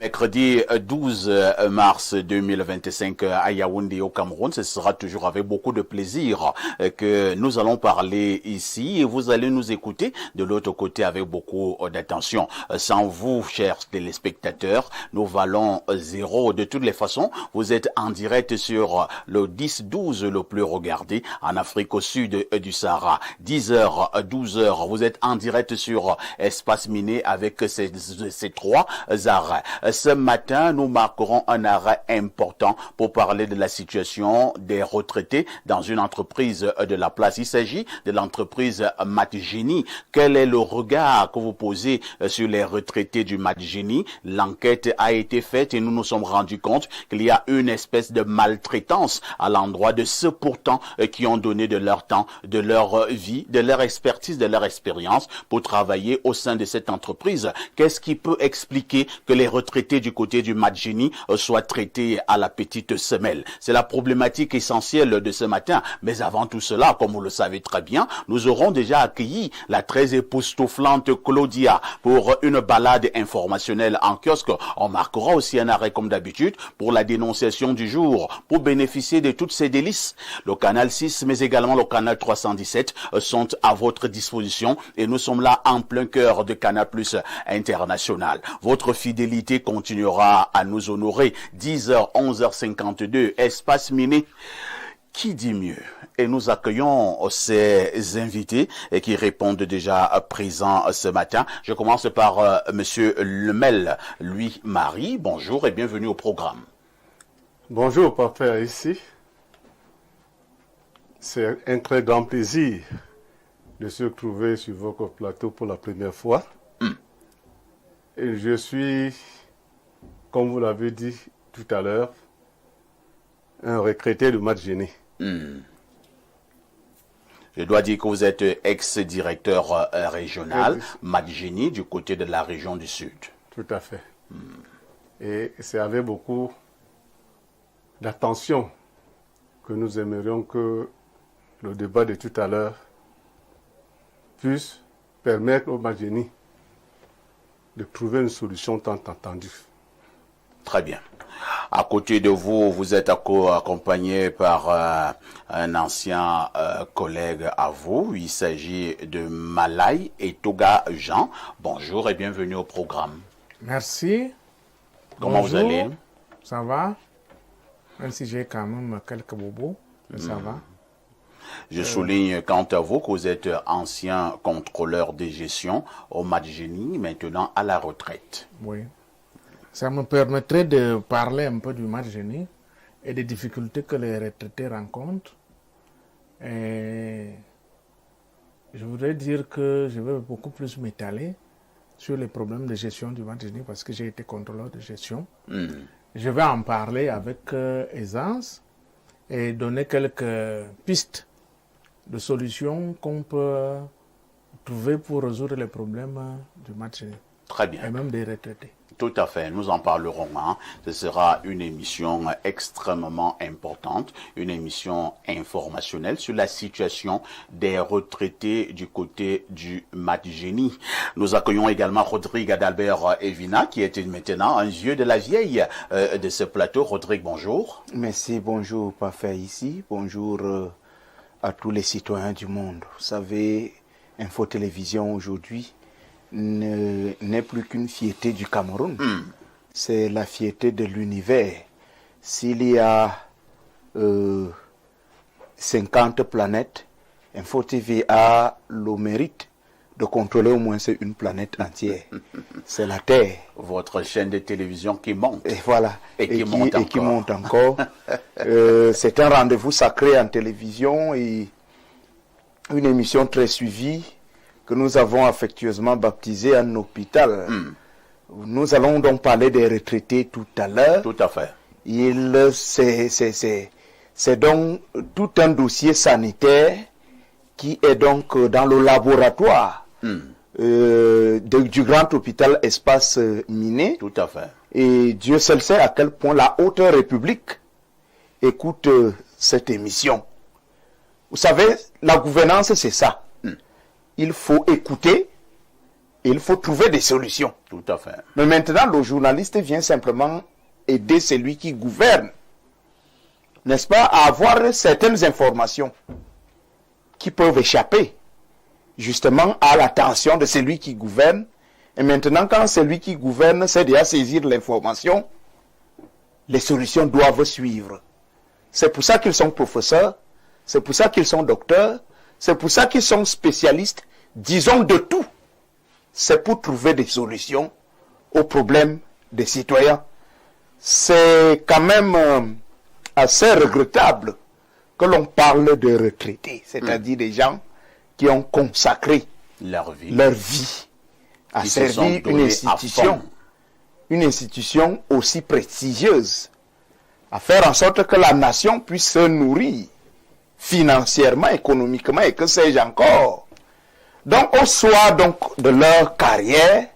Mercredi 12 mars 2025 à Yaoundé au Cameroun, ce sera toujours avec beaucoup de plaisir que nous allons parler ici et vous allez nous écouter de l'autre côté avec beaucoup d'attention. Sans vous, chers téléspectateurs, nous valons zéro. De toutes les façons, vous êtes en direct sur le 10-12 le plus regardé en Afrique au sud du Sahara. 10h, 12h, vous êtes en direct sur Espace Miné avec ces trois arrêts. Ce matin, nous marquerons un arrêt important pour parler de la situation des retraités dans une entreprise de la place. Il s'agit de l'entreprise Matgeni. Quel est le regard que vous posez sur les retraités du Matgeni? L'enquête a été faite et nous nous sommes rendus compte qu'il y a une espèce de maltraitance à l'endroit de ceux pourtant qui ont donné de leur temps, de leur vie, de leur expertise, de leur expérience pour travailler au sein de cette entreprise. Qu'est-ce qui peut expliquer que les retraités du côté du Matgeni soient traités à la petite semelle? C'est la problématique essentielle de ce matin. Mais avant tout cela, comme vous le savez très bien, nous aurons déjà accueilli la très époustouflante Claudia pour une balade informationnelle en kiosque. On marquera aussi un arrêt comme d'habitude pour la dénonciation du jour, pour bénéficier de toutes ces délices. Le canal 6, mais également le canal 317 sont à votre disposition et nous sommes là en plein cœur de Canal Plus International. Votre fidélité continuera à nous honorer. 10h, 11h52, Espace Miné. Qui dit mieux? Et nous accueillons ces invités qui répondent déjà présents ce matin. Je commence par Monsieur Lemel, Louis-Marie. Bonjour et bienvenue au programme. Bonjour, Papa, ici. C'est un très grand plaisir de se trouver sur votre plateau pour la première fois. Et je suis, comme vous l'avez dit tout à l'heure, un retraité de Matgeni. Je dois dire que vous êtes ex-directeur régional Matgeni du côté de la région du Sud. Tout à fait. Et c'est avec beaucoup d'attention que nous aimerions que le débat de tout à l'heure puisse permettre au Matgeni de trouver une solution tant attendue. Très bien. À côté de vous, vous êtes accompagné par un ancien collègue à vous. Il s'agit de Malay et Toga Jean. Bonjour et bienvenue au programme. Merci. Comment Bonjour. vous allez? Ça va? Même si j'ai quand même quelques bobos, mais ça va. Je souligne quant à vous que vous êtes ancien contrôleur de gestion au Matgeni, maintenant à la retraite. Oui. Ça me permettrait de parler un peu du Matgeni et des difficultés que les retraités rencontrent. Et je voudrais dire que je vais beaucoup plus m'étaler sur les problèmes de gestion du Matgeni parce que j'ai été contrôleur de gestion. Je vais en parler avec aisance et donner quelques pistes de solutions qu'on peut trouver pour résoudre les problèmes du Matgeni. Très bien. Et même des retraités. Tout à fait, nous en parlerons. Ce sera une émission extrêmement importante, une émission informationnelle sur la situation des retraités du côté du Matgeni. Nous accueillons également Rodrigue Adalbert Evina, qui est maintenant un vieux de la vieille de ce plateau. Rodrigue, bonjour. Merci, bonjour, parfait ici. Bonjour à tous les citoyens du monde. Vous savez, Info Télévision aujourd'hui n'est plus qu'une fierté du Cameroun. C'est la fierté de l'univers. S'il y a 50 planètes, Info TV a le mérite de contrôler au moins une planète entière. C'est la Terre. Votre chaîne de télévision qui monte. Et voilà. Et qui monte encore. C'est un rendez-vous sacré en télévision et une émission très suivie que nous avons affectueusement baptisé un hôpital. Nous allons donc parler des retraités tout à l'heure. Tout à fait. C'est donc tout un dossier sanitaire qui est donc dans le laboratoire du grand hôpital Espace Miné. Tout à fait. Et Dieu seul sait à quel point la haute république écoute cette émission. Vous savez, la gouvernance, c'est ça. Il faut écouter Et il faut trouver des solutions. Tout à fait. Mais maintenant, le journaliste vient simplement aider celui qui gouverne, n'est-ce pas, à avoir certaines informations qui peuvent échapper justement à l'attention de celui qui gouverne. Et maintenant, quand celui qui gouverne sait déjà saisir l'information, les solutions doivent suivre. C'est pour ça qu'ils sont professeurs, c'est pour ça qu'ils sont docteurs, c'est pour ça qu'ils sont spécialistes, disons de tout. C'est pour trouver des solutions aux problèmes des citoyens. C'est quand même assez regrettable que l'on parle de retraités, c'est-à-dire des gens qui ont consacré leur vie à servir une institution aussi prestigieuse, à faire en sorte que la nation puisse se nourrir financièrement, économiquement et que sais-je encore. Donc, au soir de leur carrière,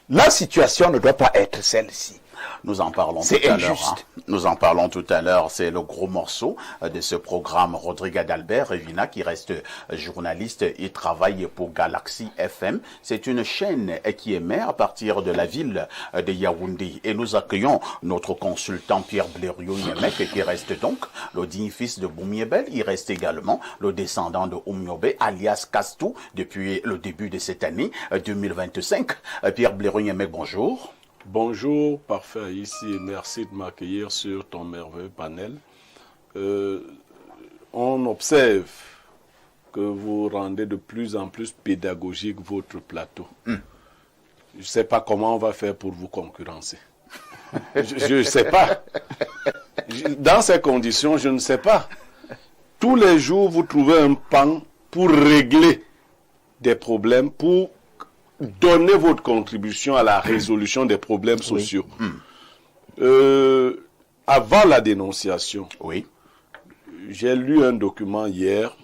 la situation ne doit pas être celle-ci. Nous en parlons tout à l'heure. Nous en parlons tout à l'heure. C'est le gros morceau de ce programme. Rodrigue d'Albert Revina, qui reste journaliste et travaille pour Galaxy FM. C'est une chaîne qui émet à partir de la ville de Yaoundé. Et nous accueillons notre consultant Pierre Blériot-Nyemek, qui reste donc le digne fils de Boumiebel. Il reste également le descendant de Oumiobe, alias Kastou, depuis le début de cette année 2025. Pierre Blériot-Nyemek, bonjour. Bonjour, parfait ici et merci de m'accueillir sur ton merveilleux panel. On observe que vous rendez de plus en plus pédagogique votre plateau. Je ne sais pas comment on va faire pour vous concurrencer. Je ne sais pas. Dans ces conditions, je ne sais pas. Tous les jours, vous trouvez un pan pour régler des problèmes, pour donner votre contribution à la résolution des problèmes sociaux. Avant la dénonciation, j'ai lu un document hier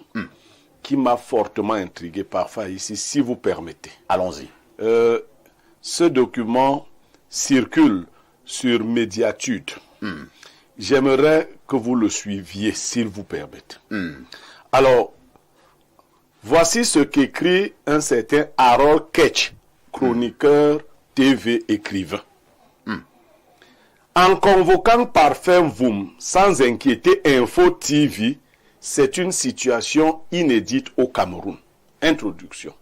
qui m'a fortement intrigué, parfois ici, si vous permettez. Allons-y. Ce document circule sur Médiatude. J'aimerais que vous le suiviez, s'il vous permettez. Alors, voici ce qu'écrit un certain Harold Ketch, chroniqueur, TV, écrivain. En convoquant Parfait Voum sans inquiéter Info TV, c'est une situation inédite au Cameroun. Introduction.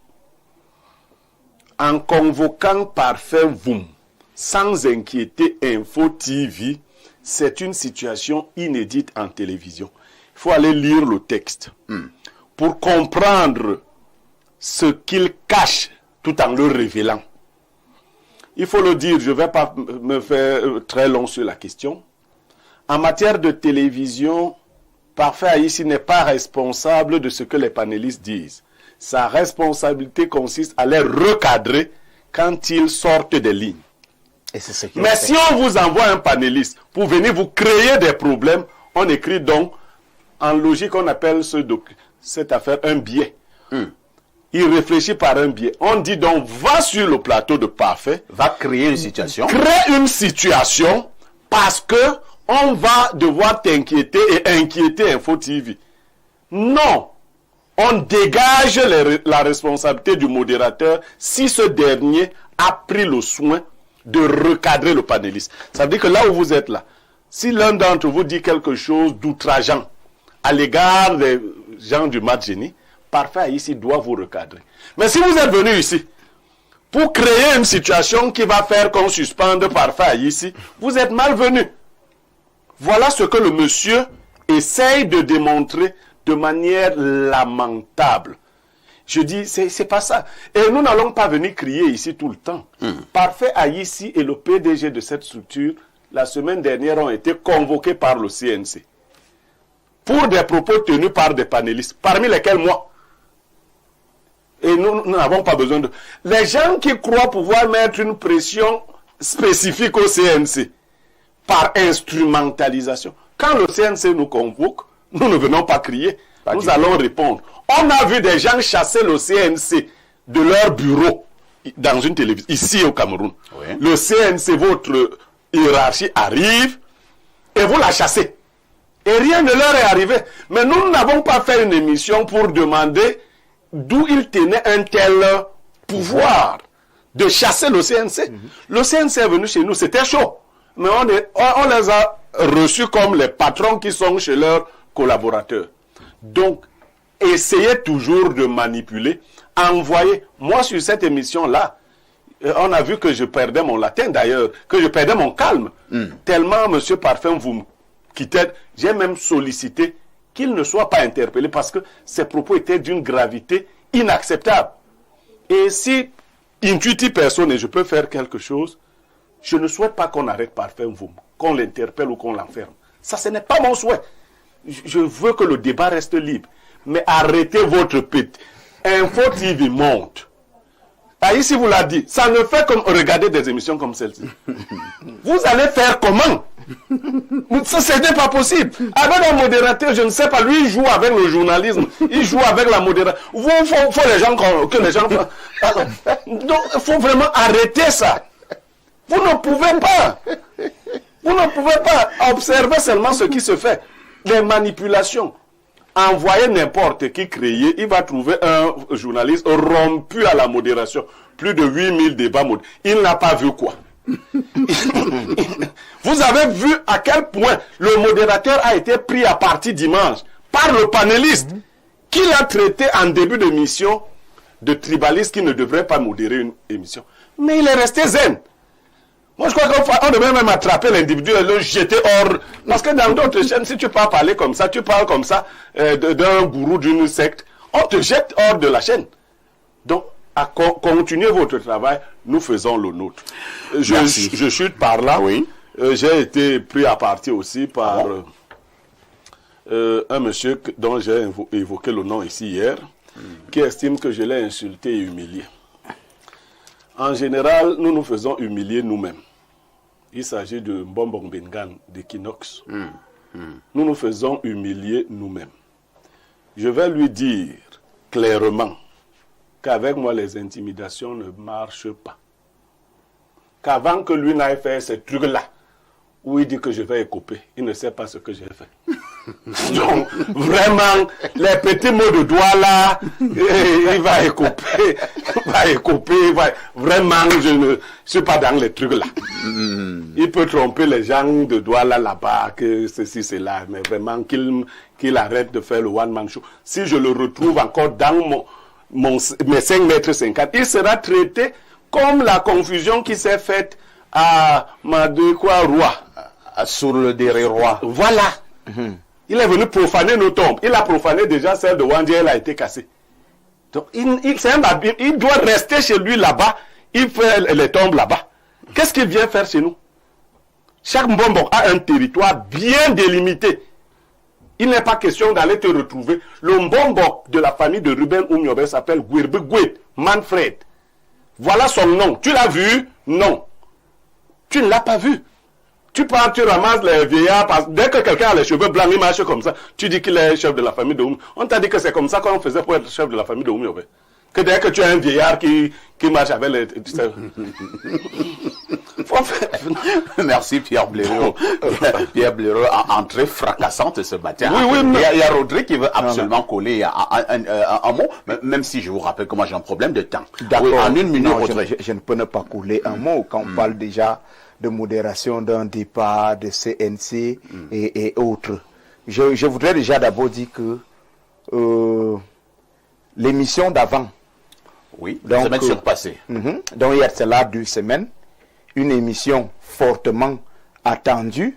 En convoquant Parfait Voum sans inquiéter Info TV, c'est une situation inédite en télévision. Il faut aller lire le texte pour comprendre ce qu'il cache tout en le révélant. Il faut le dire, je ne vais pas me faire très long sur la question. En matière de télévision, Parfait ici n'est pas responsable de ce que les panélistes disent. Sa responsabilité consiste à les recadrer quand ils sortent des lignes. Et c'est ce Mais si on vous envoie un panéliste pour venir vous créer des problèmes, on écrit donc, en logique, on appelle cette affaire un biais. Il réfléchit par un biais. On dit donc, va sur le plateau de Parfait. Va créer une situation. Crée une situation parce que on va devoir t'inquiéter et inquiéter Info TV. Non. On dégage la responsabilité du modérateur si ce dernier a pris le soin de recadrer le panéliste. Ça veut dire que là où vous êtes là, si l'un d'entre vous dit quelque chose d'outrageant à l'égard des gens du match génie, Parfait ici doit vous recadrer. Mais si vous êtes venu ici pour créer une situation qui va faire qu'on suspende Parfait ici, vous êtes malvenu. Voilà ce que le monsieur essaye de démontrer de manière lamentable. Je dis, c'est pas ça. Et nous n'allons pas venir crier ici tout le temps. Parfait ici et le PDG de cette structure, la semaine dernière, ont été convoqués par le CNC pour des propos tenus par des panélistes, parmi lesquels moi. Et nous n'avons pas besoin de... Les gens qui croient pouvoir mettre une pression spécifique au CNC par instrumentalisation. Quand le CNC nous convoque, nous ne venons pas crier. Nous allons répondre. On a vu des gens chasser le CNC de leur bureau dans une télévision, ici au Cameroun. Oui. Le CNC, votre hiérarchie arrive et vous la chassez. Et rien ne leur est arrivé. Mais nous n'avons pas fait une émission pour demander d'où ils tenaient un tel pouvoir. de chasser le CNC. Le CNC est venu chez nous, c'était chaud. Mais on les a reçus comme les patrons qui sont chez leurs collaborateurs. Donc, essayez toujours de manipuler. Envoyez. Moi, sur cette émission-là, on a vu que je perdais mon latin d'ailleurs, que je perdais mon calme. Tellement, Monsieur Parfum, vous me quittez. J'ai même sollicité qu'il ne soit pas interpellé parce que ses propos étaient d'une gravité inacceptable. Et si, intuitive personne, et je peux faire quelque chose, je ne souhaite pas qu'on arrête Parfum, qu'on l'interpelle ou qu'on l'enferme. Ça, ce n'est pas mon souhait. Je veux que le débat reste libre. Mais arrêtez votre pète. Info TV monte. Ah, ici, vous l'a dit. Ça ne fait comme regarder des émissions comme celle-ci. Vous allez faire comment? Ça, ce n'est pas possible. Avec un modérateur, je ne sais pas, lui, il joue avec le journalisme. Il joue avec la modération. Vous, faut les gens que les gens... Donc, il faut vraiment arrêter ça. Vous ne pouvez pas. Vous ne pouvez pas observer seulement ce qui se fait. Les manipulations. Envoyer n'importe qui créer, il va trouver un journaliste rompu à la modération. Plus de 8000 débats. Il n'a pas vu quoi. Vous avez vu à quel point le modérateur a été pris à partie dimanche par le panéliste qui l'a traité en début d'émission de tribaliste qui ne devrait pas modérer une émission. Mais il est resté zen. Moi, je crois qu'on devrait même attraper l'individu et le jeter hors. Parce que dans d'autres chaînes, si tu parles parler comme ça, tu parles comme ça d'un gourou d'une secte, on te jette hors de la chaîne. Donc, continuez votre travail, nous faisons le nôtre. Je chute par là. Oui. J'ai été pris à partie aussi par un monsieur dont j'ai évoqué le nom ici hier, qui estime que je l'ai insulté et humilié. En général, nous nous faisons humilier nous-mêmes. Il s'agit de Mbombong Bengan, d'Equinox. Nous nous faisons humilier nous-mêmes. Je vais lui dire clairement qu'avec moi, les intimidations ne marchent pas. Qu'avant que lui n'aille faire ces trucs-là, où il dit que je vais écoper, il ne sait pas ce que j'ai fait. Donc, vraiment, les petits mots de doigt là, il va écoper, vraiment, je ne suis pas dans les trucs là. Il peut tromper les gens de doigt là-bas, que ceci, cela, mais vraiment qu'il arrête de faire le one-man show. Si je le retrouve encore dans mes 5 mètres 50, il sera traité comme la confusion qui s'est faite à Madekwa-Roi. Sur le Déré-Roi. Voilà. Il est venu profaner nos tombes. Il a profané déjà celle de Wandi, elle a été cassée. Donc, il doit rester chez lui là-bas. Il fait les tombes là-bas. Qu'est-ce qu'il vient faire chez nous? Chaque Mbombo a un territoire bien délimité. Il n'est pas question d'aller te retrouver. Le Mbombo de la famille de Ruben Oumiobe s'appelle Gwirbe Manfred. Voilà son nom. Tu l'as vu? Non. Tu ne l'as pas vu. Tu pars, tu ramasses les vieillards. Dès que quelqu'un a les cheveux blancs, il marche comme ça. Tu dis qu'il est chef de la famille de Oumiobe. On t'a dit que c'est comme ça qu'on faisait pour être chef de la famille de Oumiobe. Que dès que tu as un vieillard qui marche avec les... Merci Pierre Blaireau. Pierre Blaireau a entré fracassante ce matin. Oui, il y a Rodrigue qui veut absolument coller un mot, même si je vous rappelle que moi j'ai un problème de temps. D'accord. Oui, en une minute, je ne peux ne pas coller un mot quand on parle déjà de modération d'un débat, de CNC et autres. Je voudrais déjà d'abord dire que l'émission d'avant, oui, donc, semaine surpassée. Donc il y a cela 2 semaines, une émission fortement attendue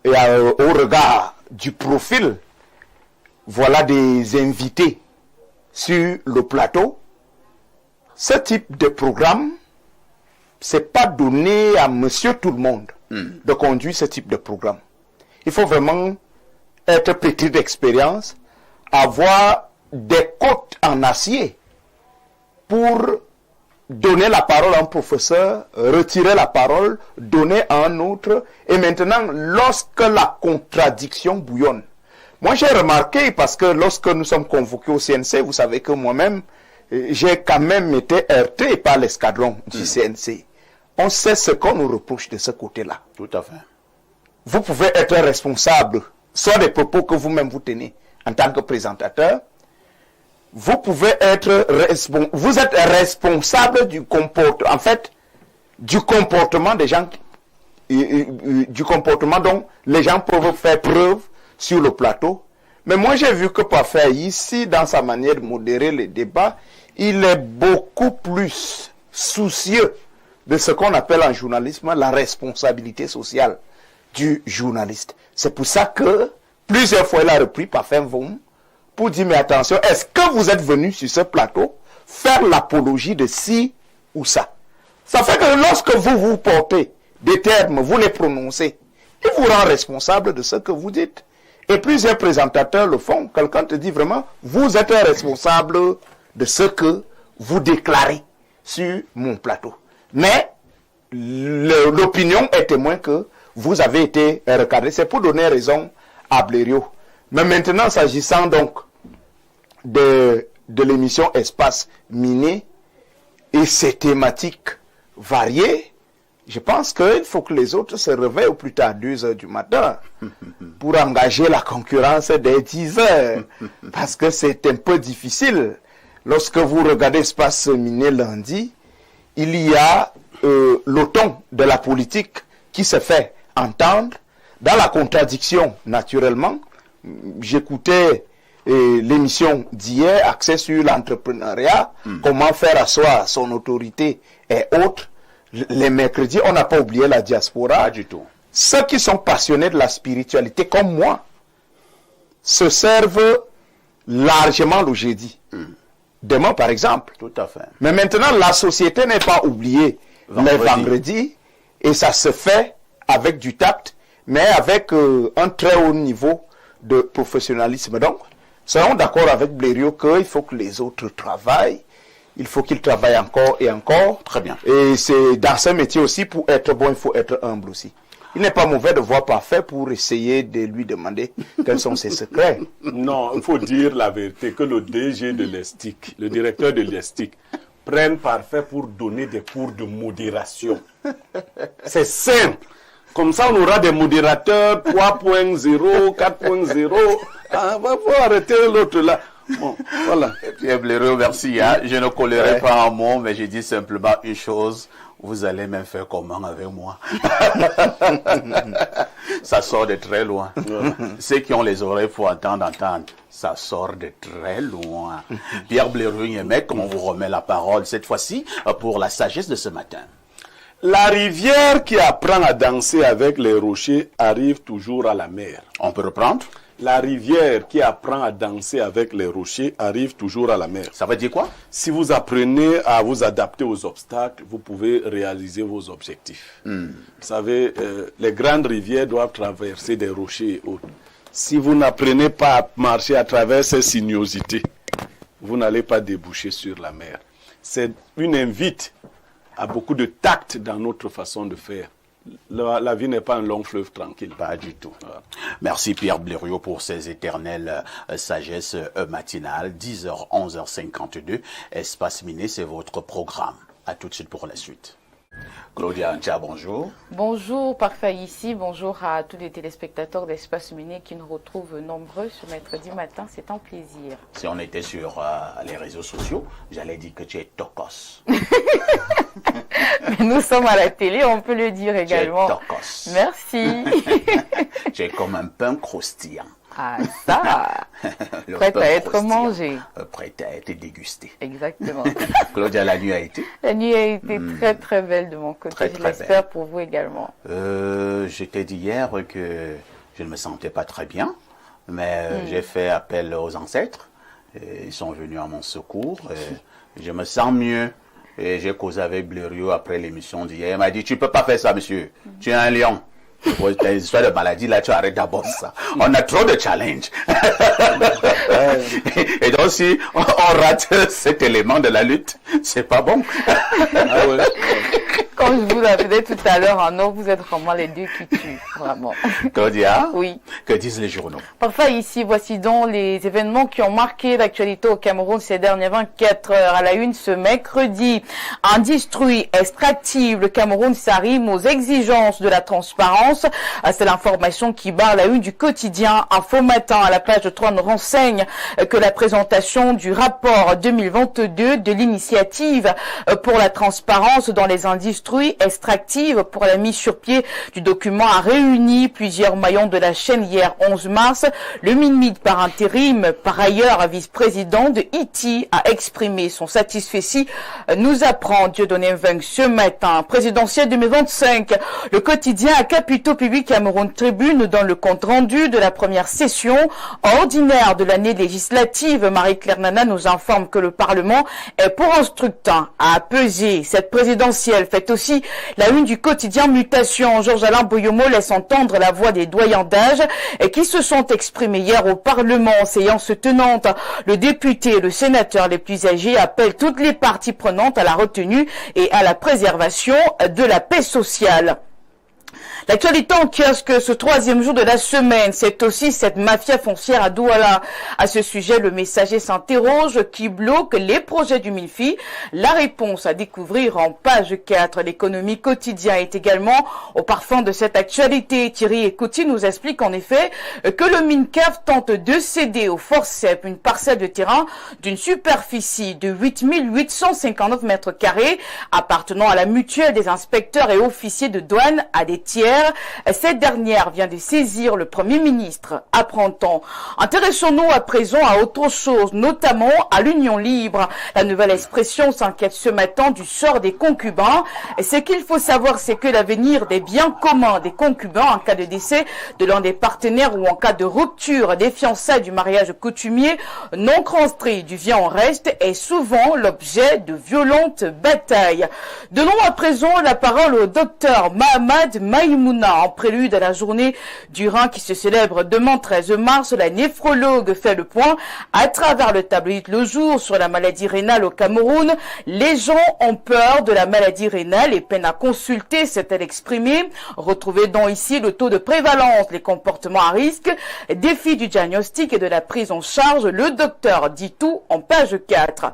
et au regard du profil, voilà des invités sur le plateau. Ce type de programme, c'est pas donné à monsieur tout le monde de conduire ce type de programme. Il faut vraiment être petit d'expérience, avoir des côtes en acier pour donner la parole à un professeur, retirer la parole, donner à un autre. Et maintenant, lorsque la contradiction bouillonne, moi j'ai remarqué, parce que lorsque nous sommes convoqués au CNC, vous savez que moi-même, j'ai quand même été heurté par l'escadron du CNC. On sait ce qu'on nous reproche de ce côté-là. Tout à fait. Vous pouvez être responsable, soit des propos que vous-même vous tenez en tant que présentateur, vous pouvez être vous êtes responsable du comportement, en fait, du comportement des gens, du comportement dont les gens peuvent faire preuve sur le plateau. Mais moi, j'ai vu que parfois, ici, dans sa manière de modérer les débats, il est beaucoup plus soucieux de ce qu'on appelle en journalisme la responsabilité sociale du journaliste. C'est pour ça que plusieurs fois, il a repris parfois Vom pour dire, mais attention, est-ce que vous êtes venu sur ce plateau faire l'apologie de ci ou ça? Ça fait que lorsque vous portez des termes, vous les prononcez, il vous rend responsable de ce que vous dites. Et plusieurs présentateurs le font. Quelqu'un te dit vraiment, vous êtes responsable de ce que vous déclarez sur mon plateau. Mais l'opinion est témoin que vous avez été recadré. C'est pour donner raison à Blériot. Mais maintenant, s'agissant donc de l'émission Espace Miné et ses thématiques variées, je pense qu'il faut que les autres se réveillent au plus tard 2 heures du matin pour engager la concurrence dès 10 heures. Parce que c'est un peu difficile. Lorsque vous regardez Espace Miné lundi, il y a le ton de la politique qui se fait entendre dans la contradiction, naturellement. J'écoutais l'émission d'hier, axée sur l'entrepreneuriat, comment faire asseoir son autorité et autres. Les mercredis, on n'a pas oublié la diaspora. Pas du tout. Ceux qui sont passionnés de la spiritualité, comme moi, se servent largement le jeudi. Demain, par exemple. Tout à fait. Mais maintenant, la société n'est pas oubliée les vendredis, et ça se fait avec du tact, mais avec un très haut niveau de professionnalisme. Donc, serons d'accord avec Blériot qu'il faut que les autres travaillent. Il faut qu'ils travaillent encore et encore. Très bien. Et c'est dans ce métier aussi, pour être bon, il faut être humble aussi. Il n'est pas mauvais de voir parfait pour essayer de lui demander quels sont ses secrets. Non, il faut dire la vérité, que le DG de l'ESTIC, le directeur de l'ESTIC, prenne parfait pour donner des cours de modération. C'est simple. Comme ça, on aura des modérateurs 3.0, 4.0. Ah, faut arrêter l'autre là. Bon, voilà. Pierre Blériot, merci. Hein. Je ne collerai pas un mot, mais je dis simplement une chose. Vous allez même faire comment avec moi? Ça sort de très loin. Ceux qui ont les oreilles pour entendre. Ça sort de très loin. Pierre Blériot, on vous remet la parole cette fois-ci pour la sagesse de ce matin. La rivière qui apprend à danser avec les rochers arrive toujours à la mer. On peut reprendre? La rivière qui apprend à danser avec les rochers arrive toujours à la mer. Ça veut dire quoi? Si vous apprenez à vous adapter aux obstacles, vous pouvez réaliser vos objectifs. Vous savez, les grandes rivières doivent traverser des rochers et autres. Si vous n'apprenez pas à marcher à travers ces sinuosités, vous n'allez pas déboucher sur la mer. C'est une invite à beaucoup de tact dans notre façon de faire. La vie n'est pas un long fleuve tranquille. Pas du tout. Voilà. Merci Pierre Blériot pour ces éternelles sagesses matinales. 10h, 11h52. Espace Miné, c'est votre programme. À tout de suite pour la suite. Claudia Antia, bonjour. Bonjour, parfait ici. Bonjour à tous les téléspectateurs d'Espace Miné qui nous retrouvent nombreux ce mercredi matin. C'est un plaisir. Si on était sur les réseaux sociaux, j'allais dire que tu es tokos. Mais nous sommes à la télé, on peut le dire également. Tu es tokos. Merci. Tu es comme un pain croustillant. Ah, ça. Prête à être mangé. Prête à être dégusté. Exactement. Claudia, la nuit a été? La nuit a été très très belle de mon côté. Très, Je très l'espère pour vous également. Je t'ai dit hier que je ne me sentais pas très bien, mais j'ai fait appel aux ancêtres. Et ils sont venus à mon secours. Et je me sens mieux. Et j'ai causé avec Blériot après l'émission d'hier. Il m'a dit, tu peux pas faire ça, monsieur. Tu es un lion. Pour tes histoires de maladie, là, tu arrêtes d'abord ça. On a trop de challenges. Et donc, si on rate cet élément de la lutte, c'est pas bon. Comme je vous l'avais dit tout à l'heure, en or, vous êtes vraiment les deux qui tuent, vraiment. Claudia, oui. Que disent les journaux? Parfait, ici, voici donc les événements qui ont marqué l'actualité au Cameroun ces dernières 24 heures. À la une, ce mercredi, industrie extractive, le Cameroun s'arrime aux exigences de la transparence. transparence. C'est l'information qui barre la une du quotidien Info Matin. À la page 3, nous renseigne que la présentation du rapport 2022 de l'initiative pour la transparence dans les industries extractives pour la mise sur pied du document a réuni plusieurs maillons de la chaîne hier 11 mars. Le MINMID par intérim, par ailleurs vice-président de ITI, a exprimé son satisfait, nous apprend Dieudonné Mveng ce matin. Présidentielle 2025, le quotidien à Capitaux Public Cameroun Tribune dans le compte rendu de la première session ordinaire de l'année législative. Marie-Claire Nana nous informe que le Parlement est pour instructant à peser. Cette présidentielle fait aussi la une du quotidien Mutation. Georges-Alain Boyomo laisse entendre la voix des doyens d'âge qui se sont exprimés hier au Parlement. Séance tenante, le député et le sénateur les plus âgés appellent toutes les parties prenantes à la retenue et à la préservation de la paix sociale. L'actualité en kiosque ce troisième jour de la semaine, c'est aussi cette mafia foncière à Douala. À ce sujet, le Messager s'interroge qui bloque les projets du MINFI. La réponse à découvrir en page 4. L'économie quotidien est également au parfum de cette actualité. Thierry Ekouti nous explique en effet que le MINCAF tente de céder au forceps une parcelle de terrain d'une superficie de 8859 mètres carrés appartenant à la mutuelle des inspecteurs et officiers de douane à des tiers. Cette dernière vient de saisir le Premier ministre. Apprend-on. Intéressons-nous à présent à autre chose, notamment à l'union libre. La nouvelle expression s'inquiète ce matin du sort des concubins. Et ce qu'il faut savoir, c'est que l'avenir des biens communs des concubins en cas de décès de l'un des partenaires ou en cas de rupture des fiançailles du mariage coutumier non construit du vient en reste est souvent l'objet de violentes batailles. Donnons à présent la parole au docteur Mahamad Maïmouna. En prélude à la journée du rein qui se célèbre demain 13 mars, la néphrologue fait le point à travers le tabloïd Le Jour sur la maladie rénale au Cameroun. Les gens ont peur de la maladie rénale et peinent à consulter, s'est-elle exprimée. Retrouvez donc ici le taux de prévalence, les comportements à risque, défi du diagnostic et de la prise en charge. Le docteur dit tout en page 4.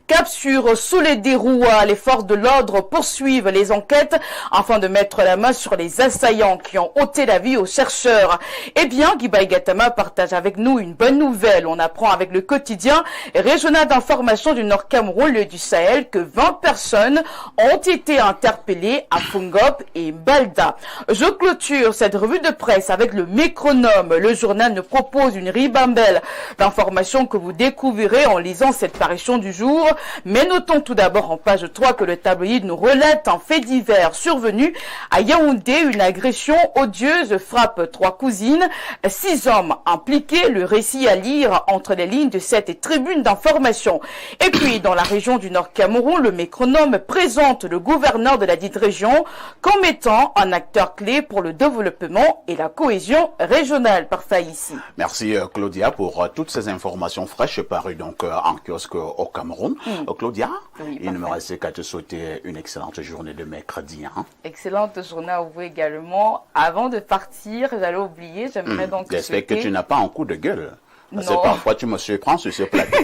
Cap sur sous les dérouas, les forces de l'ordre poursuivent les enquêtes afin de mettre la main sur les assaillants qui ont ôté la vie aux chercheurs. Eh bien, Guibaï Gatama partage avec nous une bonne nouvelle. On apprend avec le quotidien régional d'information du Nord Cameroun, lieu du Sahel, que 20 personnes ont été interpellées à Fungop et Balda. Je clôture cette revue de presse avec le Métronome. Le journal nous propose une ribambelle d'informations que vous découvrirez en lisant cette parution du jour. Mais notons tout d'abord en page 3 que le tabloïd nous relate un fait divers survenu à Yaoundé. Une agression odieuse frappe 3 cousines, 6 hommes impliqués. Le récit à lire entre les lignes de cette tribune d'information. Et puis, dans la région du Nord Cameroun, le Métronome présente le gouverneur de la dite région comme étant un acteur clé pour le développement et la cohésion régionale. Parfait ici. Merci Claudia pour toutes ces informations fraîches parues donc en kiosque au Cameroun. Claudia, oui, il ne me reste qu'à te souhaiter une excellente journée de mercredi. Hein? Excellente journée à vous également. Avant de partir, j'allais oublier, j'aimerais donc j'espère que tu n'as pas un coup de gueule. Parce que parfois tu me surprends sur ce plateau.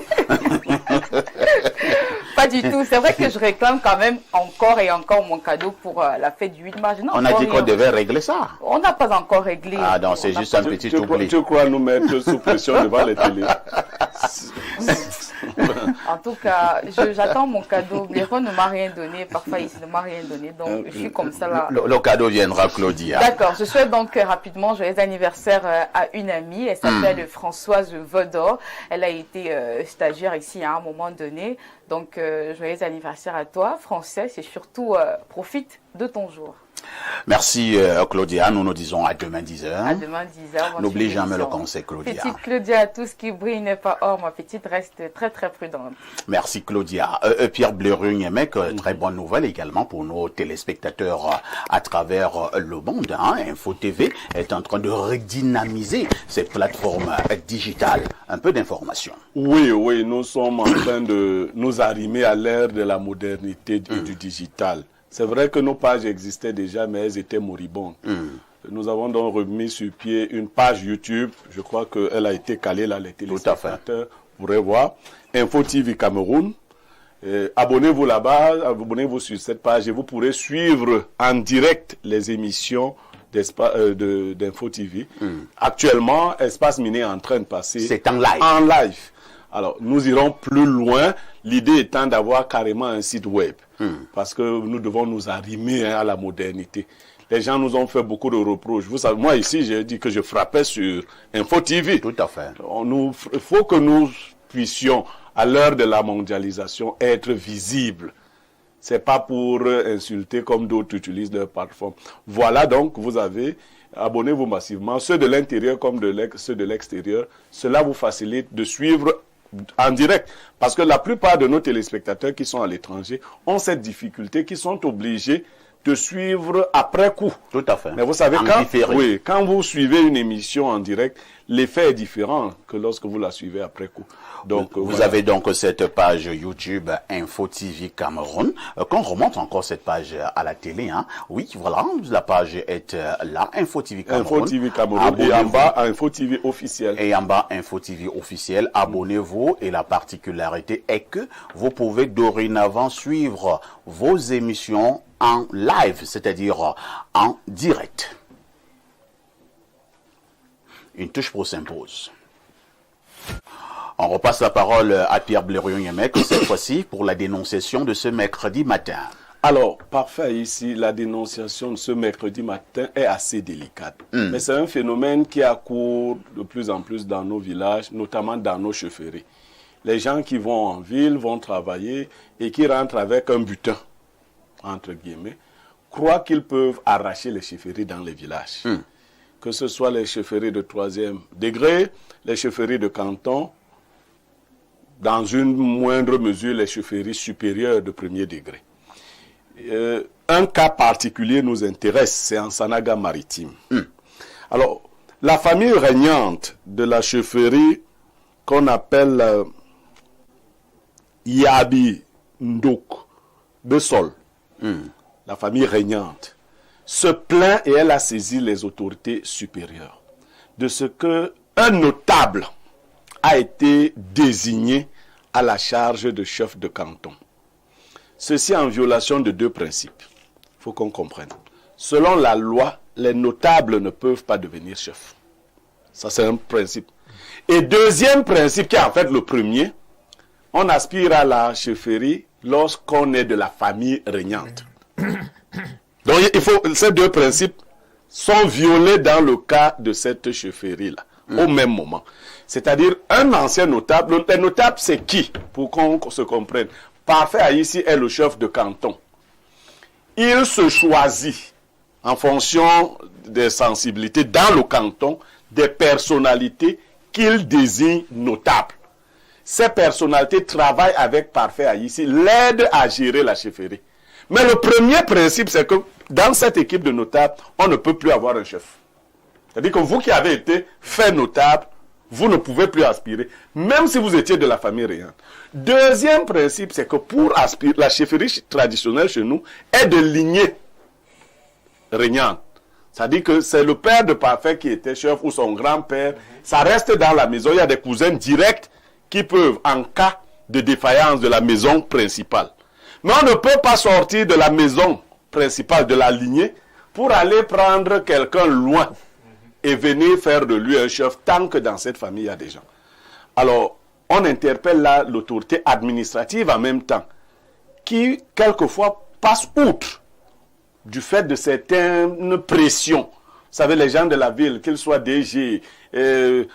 Pas du tout. C'est vrai que je réclame quand même encore et encore mon cadeau pour la fête du 8 mars. On a dit qu'on devait régler ça. On n'a pas encore réglé. Ah non, c'est juste un petit oubli. Tu crois nous mettre sous pression devant les télés? En tout cas, j'attends mon cadeau. Léron ne m'a rien donné. Parfois, il ne m'a rien donné. Donc, je suis comme ça là. Le cadeau viendra, Claudia. D'accord. Je souhaite donc rapidement joyeux anniversaire à une amie. Elle s'appelle Françoise Vodor. Elle a été stagiaire ici à un moment donné. Donc, joyeux anniversaire à toi, Français. Et surtout, profite de ton jour. Merci Claudia, nous nous disons à demain 10h. À demain 10h. N'oublie jamais le conseil, Claudia. Petite Claudia, tout ce qui brille n'est pas or. Ma petite reste très très prudente. Merci Claudia. Pierre Blerugne, mec, très bonne nouvelle également pour nos téléspectateurs à travers le monde. Hein. Info TV est en train de redynamiser ces plateformes digitales. Un peu d'informations. Oui, nous sommes en train de nous arrimer à l'ère de la modernité et du digital. C'est vrai que nos pages existaient déjà, mais elles étaient moribondes. Nous avons donc remis sur pied une page YouTube. Je crois qu'elle a été calée là, les téléspectateurs pourraient voir. Info TV Cameroun. Abonnez-vous là-bas, abonnez-vous sur cette page et vous pourrez suivre en direct les émissions d'Info TV. Actuellement, Espace Miné est en train de passer... C'est en live. En live. Alors, nous irons plus loin, l'idée étant d'avoir carrément un site web. Parce que nous devons nous arrimer à la modernité. Les gens nous ont fait beaucoup de reproches. Vous savez, moi ici, j'ai dit que je frappais sur Info TV. Tout à fait. Il faut que nous puissions, à l'heure de la mondialisation, être visibles. C'est pas pour insulter comme d'autres utilisent leur plateforme. Voilà donc, vous avez, abonnez-vous massivement, ceux de l'intérieur comme ceux de l'extérieur. Cela vous facilite de suivre en direct. Parce que la plupart de nos téléspectateurs qui sont à l'étranger ont cette difficulté, qui sont obligés de suivre après coup. Tout à fait. Mais vous savez, quand vous suivez une émission en direct, l'effet est différent que lorsque vous la suivez après coup. Donc, vous avez donc cette page YouTube Info TV Cameroun. Qu'on remonte encore cette page à la télé, hein. Oui, voilà, la page est là, Info TV Cameroun. Info TV Cameroun. Et en bas, Info TV officiel. Et en bas, Info TV officiel. Abonnez-vous. Et la particularité est que vous pouvez dorénavant suivre vos émissions en live, c'est-à-dire en direct. Une touche pro s'impose. On repasse la parole à Pierre Blériot-Yemek, cette fois-ci pour la dénonciation de ce mercredi matin. Alors, parfait, ici, la dénonciation de ce mercredi matin est assez délicate. Mais c'est un phénomène qui accourt de plus en plus dans nos villages, notamment dans nos chefferies. Les gens qui vont en ville, vont travailler et qui rentrent avec un butin, entre guillemets, croient qu'ils peuvent arracher les chefferies dans les villages. Que ce soit les chefferies de 3e degré, les chefferies de canton, dans une moindre mesure, les chefferies supérieures de 1er degré. Un cas particulier nous intéresse, c'est en Sanaga maritime. Alors, la famille régnante de la chefferie qu'on appelle Yabi Ndok Besol, la famille régnante, se plaint et elle a saisi les autorités supérieures de ce que un notable a été désigné à la charge de chef de canton. Ceci en violation de 2 principes. Il faut qu'on comprenne. Selon la loi, les notables ne peuvent pas devenir chefs. Ça, c'est un principe. Et deuxième principe, qui est en fait le premier, on aspire à la chefferie lorsqu'on est de la famille régnante. Donc, ces 2 principes sont violés dans le cas de cette chefferie-là, au même moment. C'est-à-dire, un ancien notable, le notable, c'est qui? Pour qu'on se comprenne. Parfait, ici est le chef de canton. Il se choisit, en fonction des sensibilités, dans le canton, des personnalités qu'il désigne notables. Ces personnalités travaillent avec Parfait ici, l'aident à gérer la chefferie. Mais le premier principe, c'est que dans cette équipe de notables, on ne peut plus avoir un chef. C'est-à-dire que vous qui avez été fait notable, vous ne pouvez plus aspirer, même si vous étiez de la famille régnante. Deuxième principe, c'est que pour aspirer, la chefferie traditionnelle chez nous est de lignée régnante. C'est-à-dire que c'est le père de Parfait qui était chef ou son grand-père. Ça reste dans la maison. Il y a des cousins directs qui peuvent, en cas de défaillance de la maison principale. Mais on ne peut pas sortir de la maison principale, de la lignée, pour aller prendre quelqu'un loin et venir faire de lui un chef, tant que dans cette famille, il y a des gens. Alors, on interpelle là l'autorité administrative en même temps, qui, quelquefois, passe outre du fait de certaines pressions. Vous savez, les gens de la ville, qu'ils soient DG, des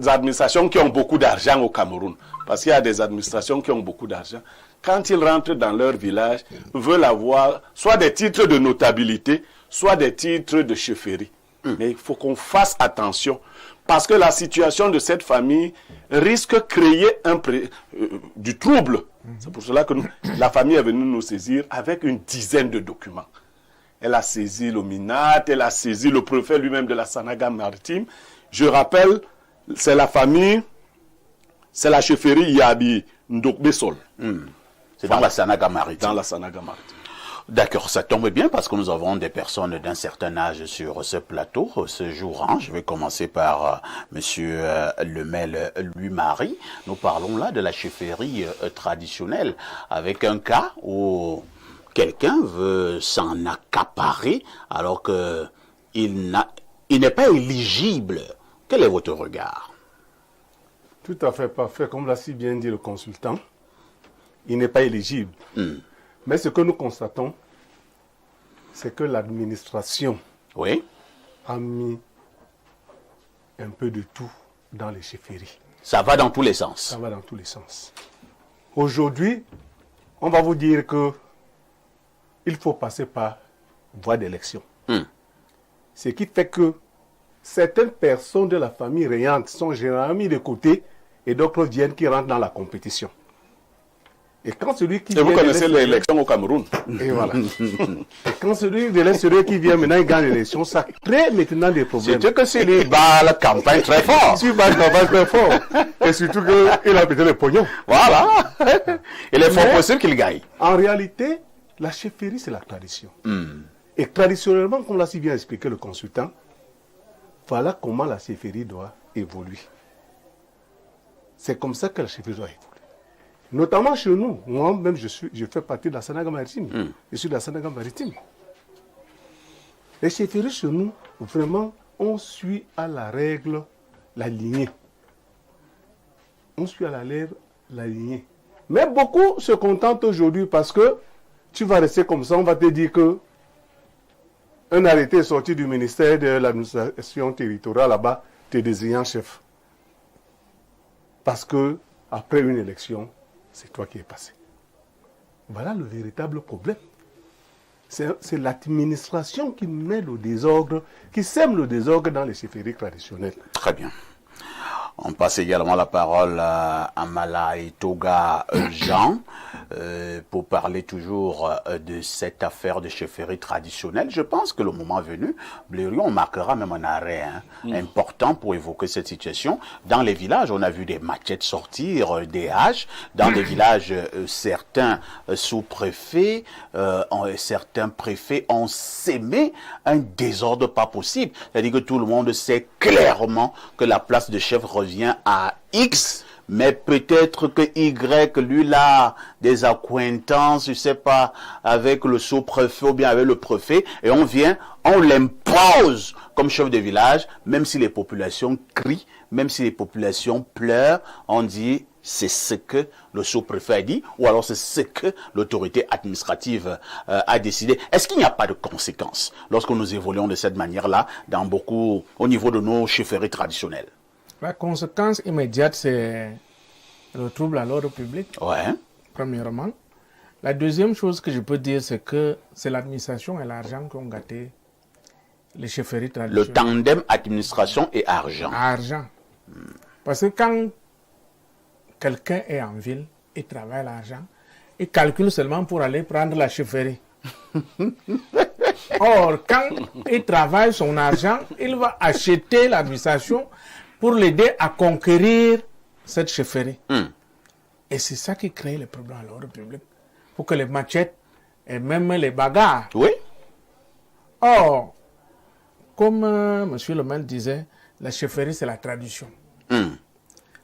administrations qui ont beaucoup d'argent au Cameroun, parce qu'il y a des administrations qui ont beaucoup d'argent, quand ils rentrent dans leur village, veulent avoir soit des titres de notabilité, soit des titres de chefferie. Mais il faut qu'on fasse attention, parce que la situation de cette famille risque de créer du trouble. C'est pour cela que la famille est venue nous saisir avec une dizaine de documents. Elle a saisi le MINAT, elle a saisi le préfet lui-même de la Sanaga maritime. Je rappelle, c'est la famille, c'est la chefferie Yabi Ndokbesol. C'est dans la Sanaga maritime. Dans la Sanaga maritime. D'accord, ça tombe bien parce que nous avons des personnes d'un certain âge sur ce plateau ce jour. Je vais commencer par Monsieur Lemel Louis-Marie. Nous parlons là de la chefferie traditionnelle avec un cas où quelqu'un veut s'en accaparer alors qu'il n'est pas éligible. Quel est votre regard? Tout à fait parfait, comme l'a si bien dit le consultant. Il n'est pas éligible. Mais ce que nous constatons, c'est que l'administration Oui. a mis un peu de tout dans les chefferies. Ça va dans tous les sens. Ça va dans tous les sens. Aujourd'hui, on va vous dire que il faut passer par voie d'élection. Ce qui fait que certaines personnes de la famille régnante sont généralement mis de côté et d'autres viennent qui rentrent dans la compétition. Et quand celui qui Et vous connaissez l'élection au Cameroun. Et voilà. Et quand celui qui vient maintenant, il gagne l'élection, ça crée maintenant des problèmes. C'est que c'est lui bat la campagne très fort. Il bat la campagne très fort. Et surtout qu'il a pété le pognon. Voilà. Il est fort possible qu'il gagne. En réalité, la chefferie, c'est la tradition. Et traditionnellement, comme l'a si bien expliqué le consultant, voilà comment la chefferie doit évoluer. C'est comme ça que la chefferie doit évoluer. Notamment chez nous, moi-même, je fais partie de la Sanaga maritime. Je suis de la Sanaga maritime. Les chefferies chez nous, vraiment, on suit à la règle la lignée. On suit à la lèvre la lignée. Mais beaucoup se contentent aujourd'hui parce que tu vas rester comme ça, on va te dire que un arrêté est sorti du ministère de l'administration territoriale là-bas, te désignant chef. Parce que après une élection, c'est toi qui es passé. Voilà le véritable problème. C'est l'administration qui met le désordre, qui sème le désordre dans les chefferies traditionnelles. Très bien. On passe également la parole à Amala et Toga Jean pour parler toujours de cette affaire de chefferie traditionnelle. Je pense que le moment venu, Blériot, on marquera même un arrêt important pour évoquer cette situation. Dans les villages, on a vu des machettes sortir, des haches. Dans les villages, certains sous-préfets, certains préfets ont sémé un désordre pas possible. C'est-à-dire que tout le monde sait clairement que la place de chef revient à X, mais peut-être que Y, lui, là, des accointances, je sais pas, avec le sous-préfet ou bien avec le préfet, et on l'impose comme chef de village, même si les populations crient, même si les populations pleurent, on dit c'est ce que le sous-préfet a dit, ou alors c'est ce que l'autorité administrative a décidé. Est-ce qu'il n'y a pas de conséquences lorsque nous évoluons de cette manière-là au niveau de nos chefferies traditionnelles? La conséquence immédiate, c'est le trouble à l'ordre public, Ouais. premièrement. La deuxième chose que je peux dire, c'est que c'est l'administration et l'argent qui ont gâté les chefferies traditionnelles. Le tandem administration et argent. Argent. Parce que quand quelqu'un est en ville, il travaille l'argent, il calcule seulement pour aller prendre la chefferie. Or, quand il travaille son argent, il va acheter l'administration pour l'aider à conquérir cette chefferie. Et c'est ça qui crée les problèmes à l'ordre public. Pour que les machettes et même les bagarres. Oui. Or, comme M. le maire disait, la chefferie, c'est la tradition.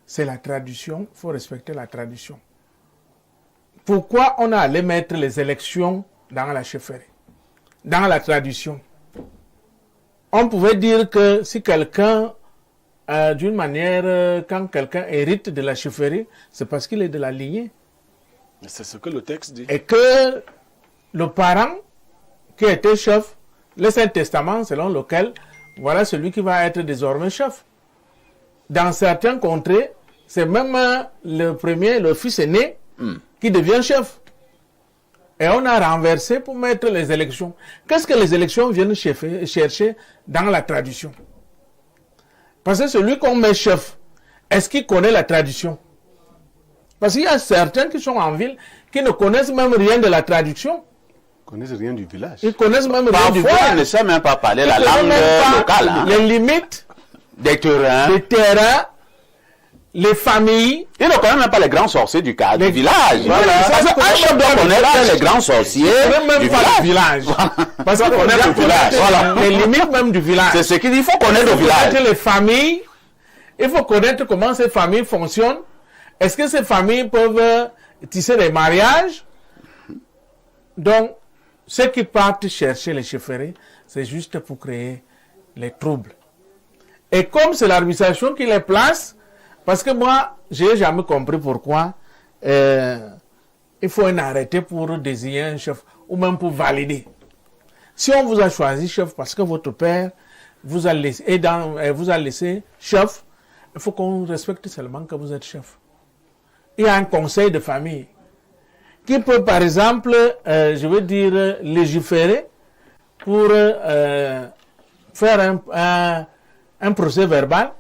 C'est la tradition, il faut respecter la tradition. Pourquoi on a allé mettre les élections dans la chefferie, dans la tradition? On pouvait dire que si quelqu'un, d'une manière, quand quelqu'un hérite de la chefferie, c'est parce qu'il est de la lignée. C'est ce que le texte dit. Et que le parent qui était chef laisse un testament selon lequel voilà celui qui va être désormais chef. Dans certains contrées, c'est même le fils aîné qui devient chef. Et on a renversé pour mettre les élections. Qu'est-ce que les élections viennent chercher dans la tradition? Parce que celui qu'on met chef, est-ce qu'il connaît la tradition? Parce qu'il y a certains qui sont en ville qui ne connaissent même rien de la tradition. Ils ne connaissent rien du village. Ils connaissent même rien du Parfois, village. on ne sait même pas parler Ils la connaissent langue même pas locale. Hein. les limites Des terrains. des terrains, les familles. Ils ne connaissent même pas les grands sorciers du cadre du village. Voilà. Parce qu'un chef doit connaître les grands sorciers Même du pas le village. village. Parce qu'on connaître doit le village. connaître Voilà. les limites même du village. C'est ce qu'il dit, il faut connaître le Il faut village. connaître les familles. Il faut connaître comment ces familles fonctionnent. Est-ce que ces familles peuvent tisser des mariages? Donc, ceux qui partent chercher les chefferies, c'est juste pour créer les troubles. Et comme c'est l'administration qui les place, parce que moi, j'ai jamais compris pourquoi il faut un arrêté pour désigner un chef ou même pour valider. Si on vous a choisi chef parce que votre père vous a laissé chef, il faut qu'on respecte seulement que vous êtes chef. Il y a un conseil de famille qui peut, par exemple, je veux dire, légiférer pour faire un procès verbal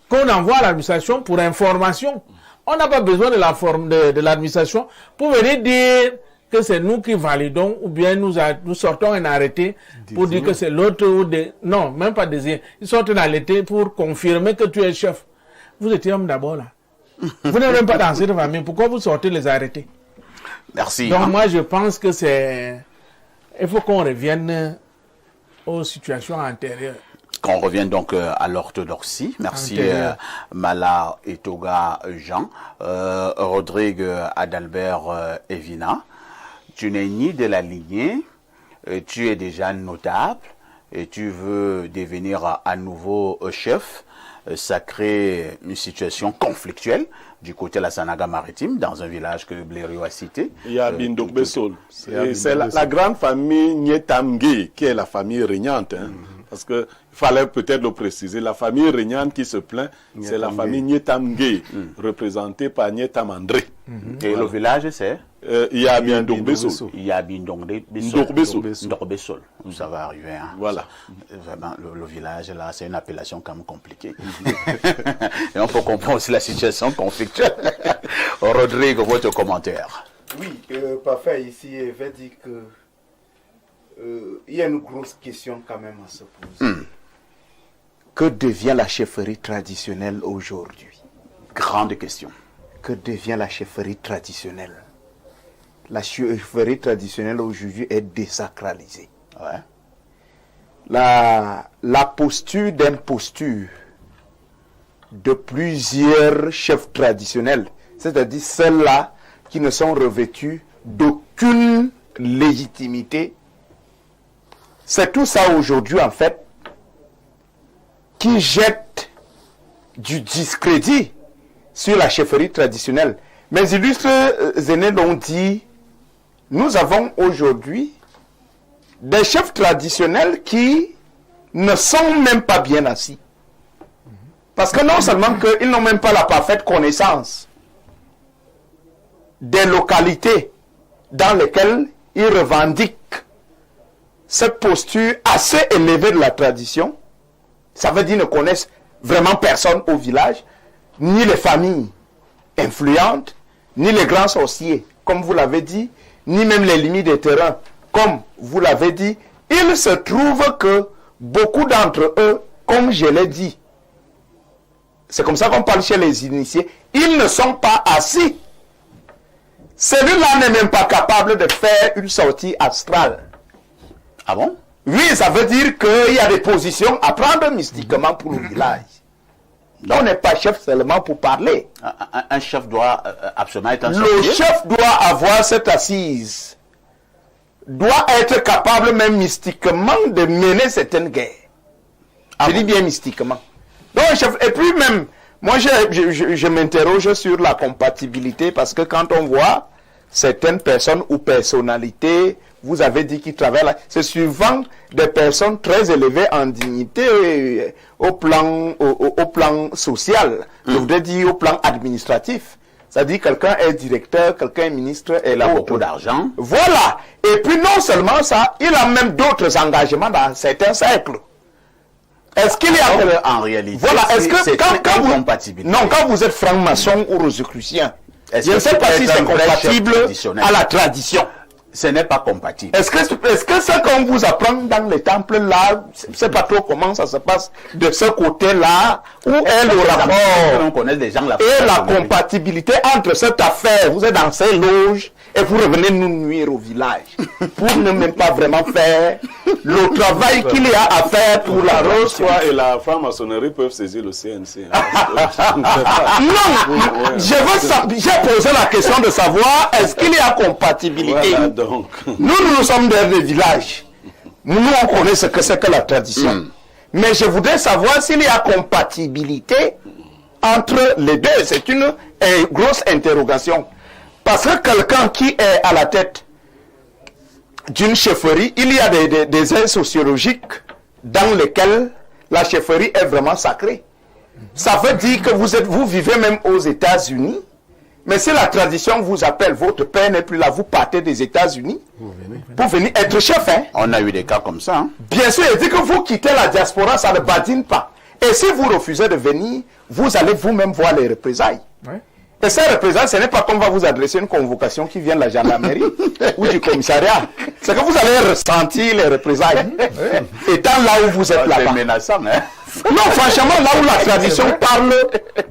qu'on envoie à l'administration pour information. On n'a pas besoin de l'administration pour venir dire que c'est nous qui validons ou bien nous sortons un arrêté pour dire que c'est l'autre ou des... Non, même pas désigné. Ils sortent un arrêté pour confirmer que tu es chef. Vous étiez homme d'abord là. Vous n'êtes même pas dans cette famille. Pourquoi vous sortez les arrêtés? Merci. Donc moi je pense que c'est... Il faut qu'on revienne aux situations antérieures. Qu'on revienne donc à l'orthodoxie. Merci Mala et Toga Jean. Rodrigue Adalbert Evina. Tu n'es ni de la lignée, tu es déjà notable et tu veux devenir à nouveau chef. Ça crée une situation conflictuelle du côté de la Sanaga maritime, dans un village que Blériot a cité. Il y a Bindok Bessol. C'est la grande famille Nietamge qui est la famille régnante. Hein. Parce qu'il fallait peut-être le préciser. La famille régnante qui se plaint, c'est la famille Nietamge, représentée par Nietam André. Et le village, c'est il y a Bindok Bessol. Il y a Bindok Bessol. Ça va arriver. Hein. Voilà. Vraiment, le village, là, c'est une appellation quand même compliquée. Et on peut comprendre aussi la situation conflictuelle. Rodrigue, votre commentaire. Oui, parfait. Ici, je vais dire que il y a une grosse question quand même à se poser. Que devient la chefferie traditionnelle aujourd'hui? Grande question. Que devient la chefferie traditionnelle? La chefferie traditionnelle aujourd'hui est désacralisée. Ouais. La posture d'imposture de plusieurs chefs traditionnels, c'est-à-dire celles-là qui ne sont revêtues d'aucune légitimité, c'est tout ça aujourd'hui en fait qui jette du discrédit sur la chefferie traditionnelle. Mes illustres aînés l'ont dit, nous avons aujourd'hui des chefs traditionnels qui ne sont même pas bien assis. Parce que non seulement qu'ils n'ont même pas la parfaite connaissance des localités dans lesquelles ils revendiquent cette posture assez élevée de la tradition, ça veut dire qu'ils ne connaissent vraiment personne au village, ni les familles influentes, ni les grands sorciers, comme vous l'avez dit, ni même les limites des terrains, comme vous l'avez dit. Il se trouve que beaucoup d'entre eux, comme je l'ai dit, c'est comme ça qu'on parle chez les initiés, ils ne sont pas assis. Celui-là n'est même pas capable de faire une sortie astrale. Ah bon? Oui, ça veut dire qu'il y a des positions à prendre mystiquement pour le village. On n'est pas chef seulement pour parler. Un chef doit absolument être un chef. Le chef doit avoir cette assise. Doit être capable même mystiquement de mener certaines guerres. Je dis bien mystiquement. Donc, chef, et puis même, moi je m'interroge sur la compatibilité parce que quand on voit certaines personnes ou personnalités, vous avez dit qu'ils travaillent là, c'est souvent des personnes très élevées en dignité au plan social, je voudrais dire au plan administratif. C'est-à-dire quelqu'un est directeur, quelqu'un est ministre, et il a beaucoup d'argent. Voilà. Et puis non seulement ça, il a même d'autres engagements dans certains cercles. Est-ce qu'il y a... En réalité, voilà. Est-ce que c'est quand vous... compatible. Non, quand vous êtes franc-maçon ou rosicrucien, je ne sais pas si c'est compatible à la tradition. Ce n'est pas compatible. Est-ce que ce qu'on vous apprend dans les temples là, je ne sais pas trop comment ça se passe de ce côté-là, où est le rapport on connaît des gens et la compatibilité entre cette affaire, vous êtes dans ces loges, Et vous revenez nous nuire au village pour ne même pas vraiment faire le travail qu'il y a à faire pour la Rose Rose. et la franc-maçonnerie peuvent saisir le CNC. Non, j'ai posé la question de savoir est-ce qu'il y a compatibilité. Voilà, donc. Nous sommes des villages. Nous, on connaît ce que c'est que la tradition. Mais je voudrais savoir s'il y a compatibilité entre les deux. C'est une grosse interrogation. Parce que quelqu'un qui est à la tête d'une chefferie, il y a des aides sociologiques dans lesquelles la chefferie est vraiment sacrée. Ça veut dire que vous vivez même aux États-Unis, mais si la tradition vous appelle, votre père n'est plus là, vous partez des États-Unis pour venir être chef. Hein? On a eu des cas comme ça. Hein? Bien sûr, il dit que vous quittez la diaspora, ça ne badine pas. Et si vous refusez de venir, vous allez vous-même voir les représailles. Ouais. Et ces représailles, ce n'est pas qu'on va vous adresser une convocation qui vient de la gendarmerie ou du commissariat. C'est que vous allez ressentir les représailles. Étant là où vous êtes C'est là-bas. menaçant, hein? Non, franchement, là où la tradition parle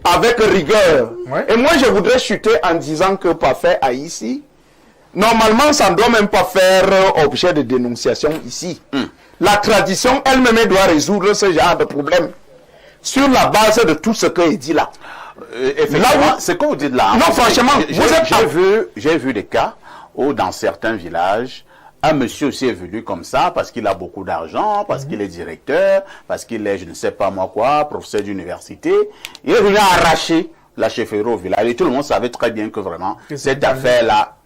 avec rigueur. Ouais. Et moi, je voudrais chuter en disant que Parfait a ici, normalement, ça ne doit même pas faire objet de dénonciation ici. La tradition elle-même doit résoudre ce genre de problème sur la base de tout ce que est dit là. Effectivement, c'est que vous dites là. Non, franchement, j'ai vu des cas où dans certains villages, un monsieur aussi est venu comme ça parce qu'il a beaucoup d'argent, parce qu'il est directeur, parce qu'il est, je ne sais pas moi quoi, professeur d'université. Il est venu arracher la chefferie au village. Et tout le monde savait très bien que vraiment, cette affaire-là,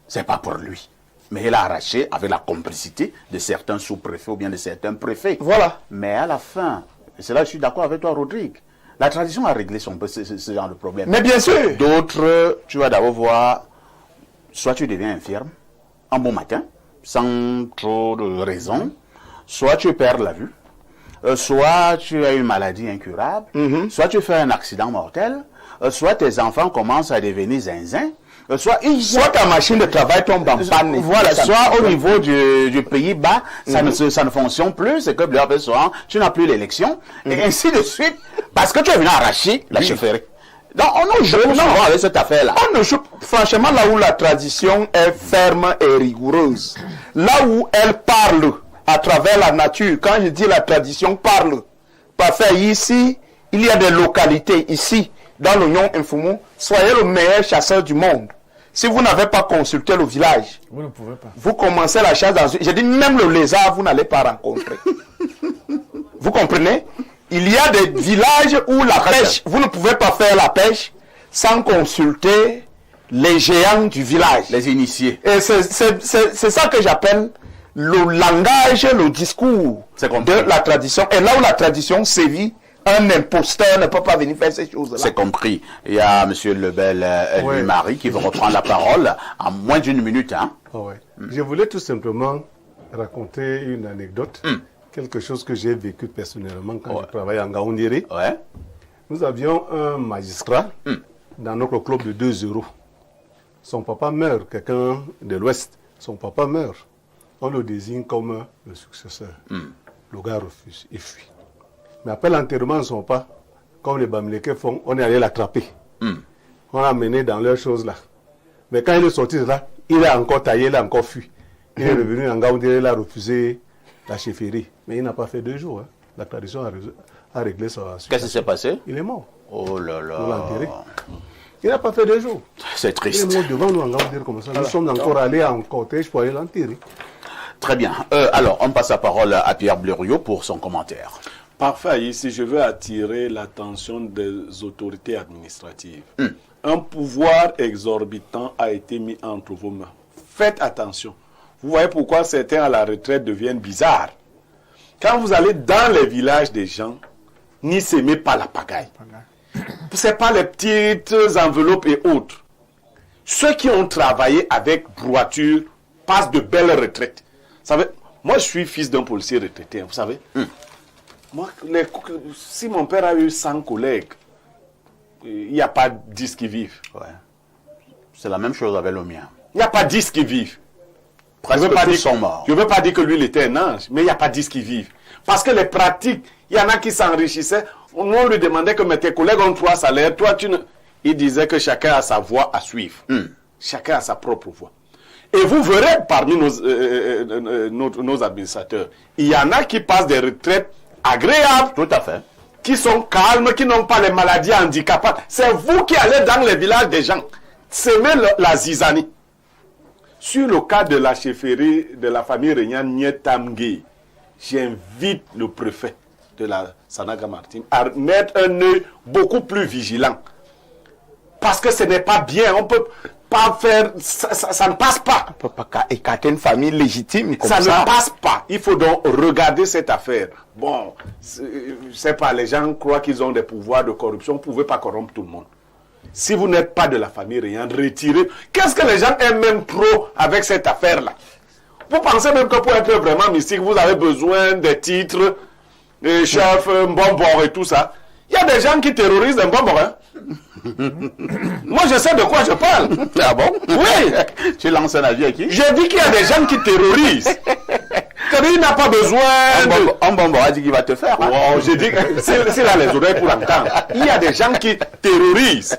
c'est pas pour lui. Mais il a arraché avec la complicité de certains sous-préfets ou bien de certains préfets. Voilà. Mais à la fin, et c'est là que je suis d'accord avec toi, Rodrigue, la tradition a réglé ce genre de problème. Mais bien sûr. D'autres, tu vas d'abord voir, soit tu deviens infirme, un bon matin, sans trop de raison, soit tu perds la vue, soit tu as une maladie incurable, soit tu fais un accident mortel, soit tes enfants commencent à devenir zinzin, soit ta machine de travail tombe en panne. Voilà, soit au niveau du Pays-Bas, ça ne fonctionne plus, c'est que tu n'as plus l'élection, et ainsi de suite, parce que tu es venu arracher la chefferie. Donc, on ne joue pas avec cette affaire-là. On ne joue, franchement, là où la tradition est ferme et rigoureuse, là où elle parle à travers la nature, quand je dis la tradition parle, parfait, ici, il y a des localités, ici, dans l'Union Infomo, soyez le meilleur chasseur du monde. Si vous n'avez pas consulté le village, Vous ne pouvez pas. vous commencez la chasse dans une... Je dis même le lézard, vous n'allez pas rencontrer. Vous comprenez? Il y a des villages où la pêche, vous ne pouvez pas faire la pêche sans consulter les géants du village. Les initiés. Et c'est ça que j'appelle le langage, le discours de la tradition. Et là où la tradition sévit, un imposteur ne peut pas venir faire ces choses-là. C'est compris. Il y a M. Lebel Marie qui veut reprendre la parole en moins d'une minute. Hein? Je voulais tout simplement raconter une anecdote, quelque chose que j'ai vécu personnellement quand je travaillais en Gaoundéré. Nous avions un magistrat dans notre club de 2 euros. Son papa meurt, quelqu'un de l'Ouest. Son papa meurt. On le désigne comme le successeur. Le gars refuse, il fuit. Mais après l'enterrement de son papa, comme les Bamileke font, on est allé l'attraper. On l'a amené dans leurs choses là. Mais quand il est sorti de là, il a encore taillé, il a encore fui. Il est revenu en Gaoundéré, il a refusé la chefferie. Mais il n'a pas fait 2 jours. Hein. La tradition a réglé ça. Qu'est-ce qui s'est passé? Il est mort. Oh là là. On l'a enterré. Il n'a pas fait 2 jours. C'est triste. Il est mort devant nous en Gaoundéré comme ça. Nous sommes encore allés en cortège pour aller l'enterrer. Très bien. Alors, on passe la parole à Pierre Blériot pour son commentaire. Parfait. Ici, je veux attirer l'attention des autorités administratives. Un pouvoir exorbitant a été mis entre vos mains. Faites attention. Vous voyez pourquoi certains à la retraite deviennent bizarres. Quand vous allez dans les villages des gens, n'y s'aimez pas la pagaille. Ce n'est pas les petites enveloppes et autres. Ceux qui ont travaillé avec droiture passent de belles retraites. Vous savez, moi, je suis fils d'un policier retraité, vous savez. Moi, si mon père a eu 100 collègues, il n'y a pas 10 qui vivent. C'est la même chose avec le mien. Il n'y a pas 10 qui vivent. Presque tous sont morts. Je ne veux pas dire que lui, il était un ange, mais il n'y a pas 10 qui vivent. Parce que les pratiques, il y en a qui s'enrichissaient. On lui demandait que mais tes collègues ont 3 salaires, toi tu ne... Il disait que chacun a sa voie à suivre. Chacun a sa propre voie. Et vous verrez parmi nos administrateurs, il y en a qui passent des retraites agréables. Tout à fait. Qui sont calmes, qui n'ont pas les maladies handicapantes. C'est vous qui allez dans les villages des gens, semer la zizanie. Sur le cas de la chefferie de la famille Régnane Nietamgue, j'invite le préfet de la Sanaga-Martine à mettre un œil beaucoup plus vigilant. Parce que ce n'est pas bien, on ne peut pas faire, ça ne passe pas. On ne peut pas écarter une famille légitime comme ça. Ça ne passe pas. Il faut donc regarder cette affaire. Bon, je ne sais pas, les gens croient qu'ils ont des pouvoirs de corruption, vous ne pouvez pas corrompre tout le monde. Si vous n'êtes pas de la famille Régnane, retirez. Qu'est-ce que les gens aiment même trop avec cette affaire-là? Vous pensez même que pour être vraiment mystique, vous avez besoin des titres, des chefs, Mbombor et tout ça. Il y a des gens qui terrorisent Mbombor, hein? Moi, je sais de quoi je parle. Ah bon? Oui. Tu lances un avis à qui? Je dis qu'il y a des gens qui terrorisent. Il n'a pas besoin de... Mbombor a dit qu'il va te faire. Hein? Oh, je dis que s'il a les oreilles pour entendre. Il y a des gens qui terrorisent.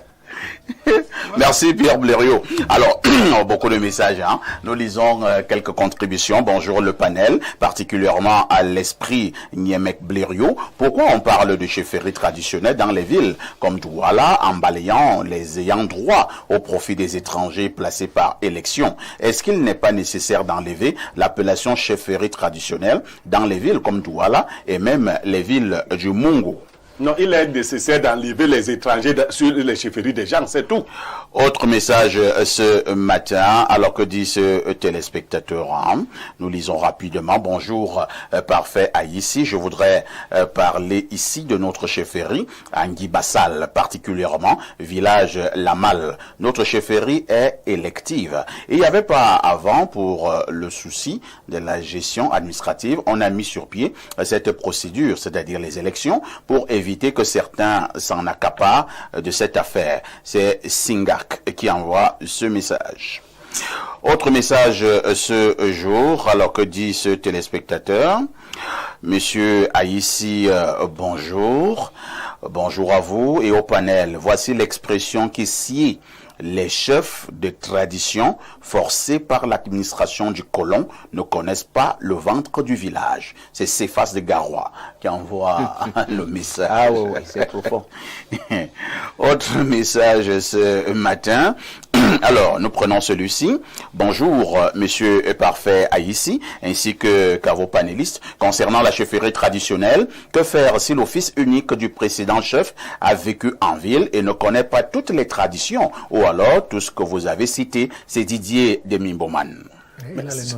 Merci Pierre Blériot. Alors, beaucoup de messages. Hein. Nous lisons quelques contributions. Bonjour le panel, particulièrement à l'esprit Niemek Blériot. Pourquoi on parle de chefferie traditionnelle dans les villes comme Douala en balayant les ayants droit au profit des étrangers placés par élection? Est-ce qu'il n'est pas nécessaire d'enlever l'appellation chefferie traditionnelle dans les villes comme Douala et même les villes du Mungu? Non, il est nécessaire d'enlever les étrangers sur les chefferies des gens, c'est tout. Autre message ce matin, alors que dit ce téléspectateur, hein, nous lisons rapidement. Bonjour, parfait Haïti. Je voudrais parler ici de notre chefferie, Angui Bassal, particulièrement, village Lamal. Notre chefferie est élective. Et il n'y avait pas avant, pour le souci de la gestion administrative, on a mis sur pied cette procédure, c'est-à-dire les élections, pour éviter que certains s'en accaparent de cette affaire. C'est Singak qui envoie ce message. Autre message ce jour, alors que dit ce téléspectateur, Monsieur Haïti, bonjour. Bonjour à vous et au panel. Voici l'expression qui sied les chefs de tradition forcés par l'administration du colon ne connaissent pas le ventre du village. C'est Céphas de Garoua qui envoie le message. Ah oui, c'est profond. Autre message ce matin. Alors, nous prenons celui-ci. Bonjour, monsieur Parfait Haïti, ainsi qu'à vos panélistes. Concernant la chefferie traditionnelle, que faire si l'office unique du précédent chef a vécu en ville et ne connaît pas toutes les traditions? Ou alors, tout ce que vous avez cité, c'est Didier de Mimboman.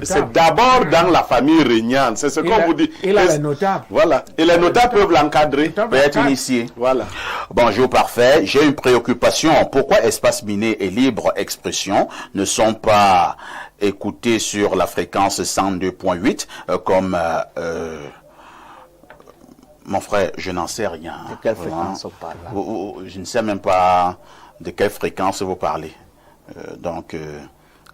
C'est d'abord dans la famille Régnane, c'est ce qu'on vous dit. Il a les notables. Voilà. Et les notables peuvent l'encadrer. Peut être initié. Voilà. Bonjour, parfait. J'ai une préoccupation. Pourquoi Espace Miné et Libre Expression ne sont pas écoutés sur la fréquence 102.8 comme... mon frère, je n'en sais rien. De quelle fréquence on parle là? Je ne sais même pas de quelle fréquence vous parlez.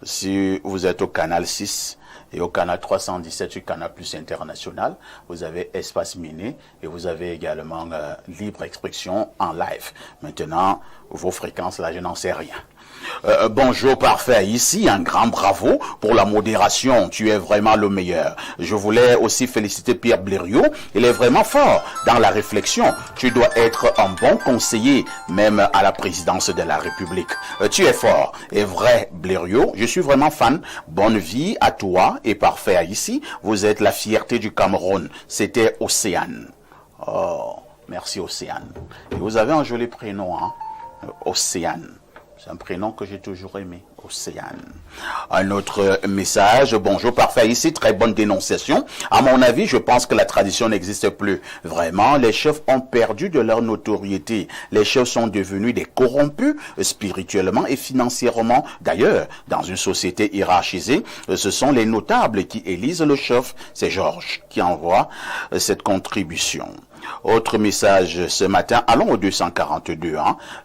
Si vous êtes au canal 6 et au canal 317 sur Canal Plus International, vous avez Espace Miné et vous avez également Libre Expression en live. Maintenant, vos fréquences là, je n'en sais rien. Bonjour, parfait. Ici, un grand bravo pour la modération. Tu es vraiment le meilleur. Je voulais aussi féliciter Pierre Blériot. Il est vraiment fort dans la réflexion. Tu dois être un bon conseiller, même à la présidence de la République. Tu es fort et vrai, Blériot. Je suis vraiment fan. Bonne vie à toi et parfait. Ici, vous êtes la fierté du Cameroun. C'était Océane. Oh, merci Océane. Et vous avez un joli prénom, hein? Océane. C'est un prénom que j'ai toujours aimé, Océane. Un autre message, bonjour, parfait, ici, très bonne dénonciation. À mon avis, je pense que la tradition n'existe plus. Vraiment, les chefs ont perdu de leur notoriété. Les chefs sont devenus des corrompus spirituellement et financièrement. D'ailleurs, dans une société hiérarchisée, ce sont les notables qui élisent le chef. C'est Georges qui envoie cette contribution. Autre message ce matin, allons au 242,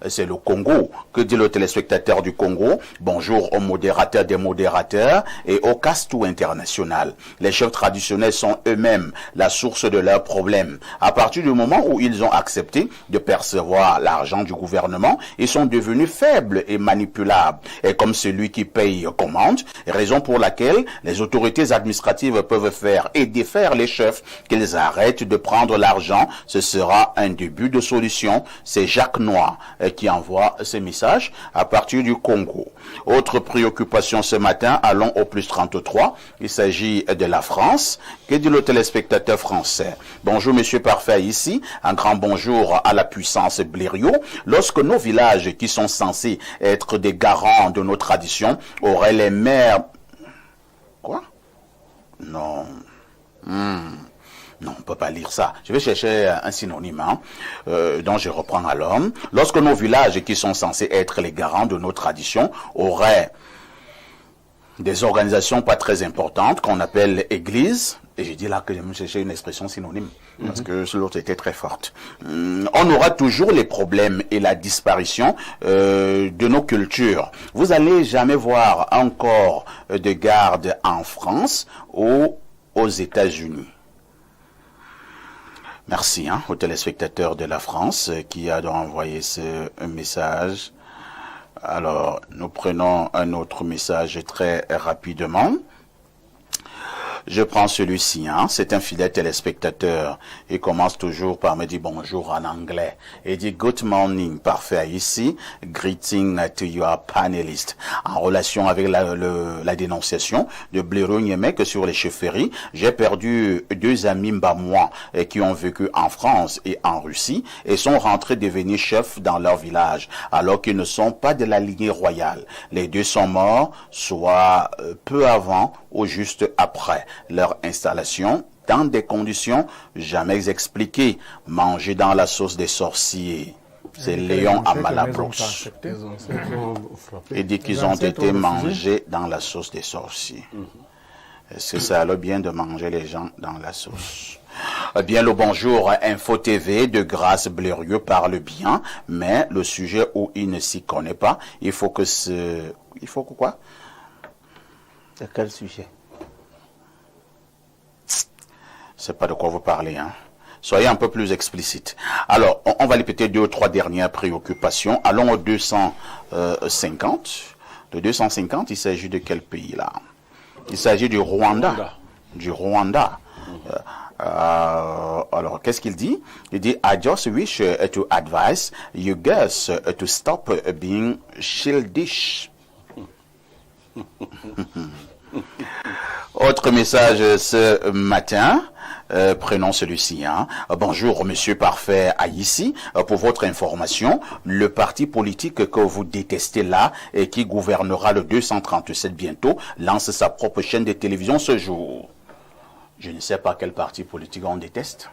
c'est le Congo. Que dit le téléspectateur du Congo? Bonjour aux modérateurs des modérateurs et au Castou international. Les chefs traditionnels sont eux-mêmes la source de leurs problèmes. À partir du moment où ils ont accepté de percevoir l'argent du gouvernement, ils sont devenus faibles et manipulables. Et comme celui qui paye commande, raison pour laquelle les autorités administratives peuvent faire et défaire les chefs, qu'ils arrêtent de prendre l'argent. Ce sera un début de solution. C'est Jacques Noir qui envoie ce message à partir du Congo. Autre préoccupation ce matin, allons au plus 33. Il s'agit de la France. Que dit le téléspectateur français? Bonjour Monsieur Parfait ici. Un grand bonjour à la puissance Blériot. Lorsque nos villages qui sont censés être des garants de nos traditions auraient les maires... Quoi? Non. Non, on ne peut pas lire ça. Je vais chercher un synonyme, dont je reprends alors. Lorsque nos villages qui sont censés être les garants de nos traditions auraient des organisations pas très importantes qu'on appelle églises, et j'ai dit là que je vais chercher une expression synonyme, parce que l'autre était très forte. On aura toujours les problèmes et la disparition de nos cultures. Vous allez jamais voir un corps de garde en France ou aux États-Unis. Merci aux téléspectateurs de la France qui a envoyé ce message. Alors, nous prenons un autre message très rapidement. Je prends celui-ci, c'est un fidèle téléspectateur. Il commence toujours par me dire bonjour en anglais. Il dit good morning, parfait ici. Greeting to your panelists. En relation avec la dénonciation de Blériot Niemek sur les chefferies, j'ai perdu 2 amis mbamois qui ont vécu en France et en Russie et sont rentrés devenir chefs dans leur village alors qu'ils ne sont pas de la lignée royale. Les 2 sont morts, soit peu avant ou juste après leur installation dans des conditions jamais expliquées, mangés dans la sauce des sorciers. C'est Léon Amalabrox. Il dit qu'ils ont été mangés dans la sauce des sorciers. Est-ce que ça allait bien de manger les gens dans la sauce? Bien, le bonjour Info TV de Grâce Blériot parle bien, mais le sujet où il ne s'y connaît pas, il faut que quoi? De quel sujet? C'est pas de quoi vous parlez, Soyez un peu plus explicite. Alors, on va répéter 2 ou 3 dernières préoccupations. Allons au 250. Le 250, il s'agit de quel pays là? Il s'agit du Rwanda. Du Rwanda. Alors, qu'est-ce qu'il dit? Il dit, I just wish to advise you guys to stop being childish. Autre message ce matin. Prenons celui-ci. Bonjour, Monsieur Parfait Haïssi. Pour votre information, le parti politique que vous détestez là et qui gouvernera le 237 bientôt lance sa propre chaîne de télévision ce jour. Je ne sais pas quel parti politique on déteste.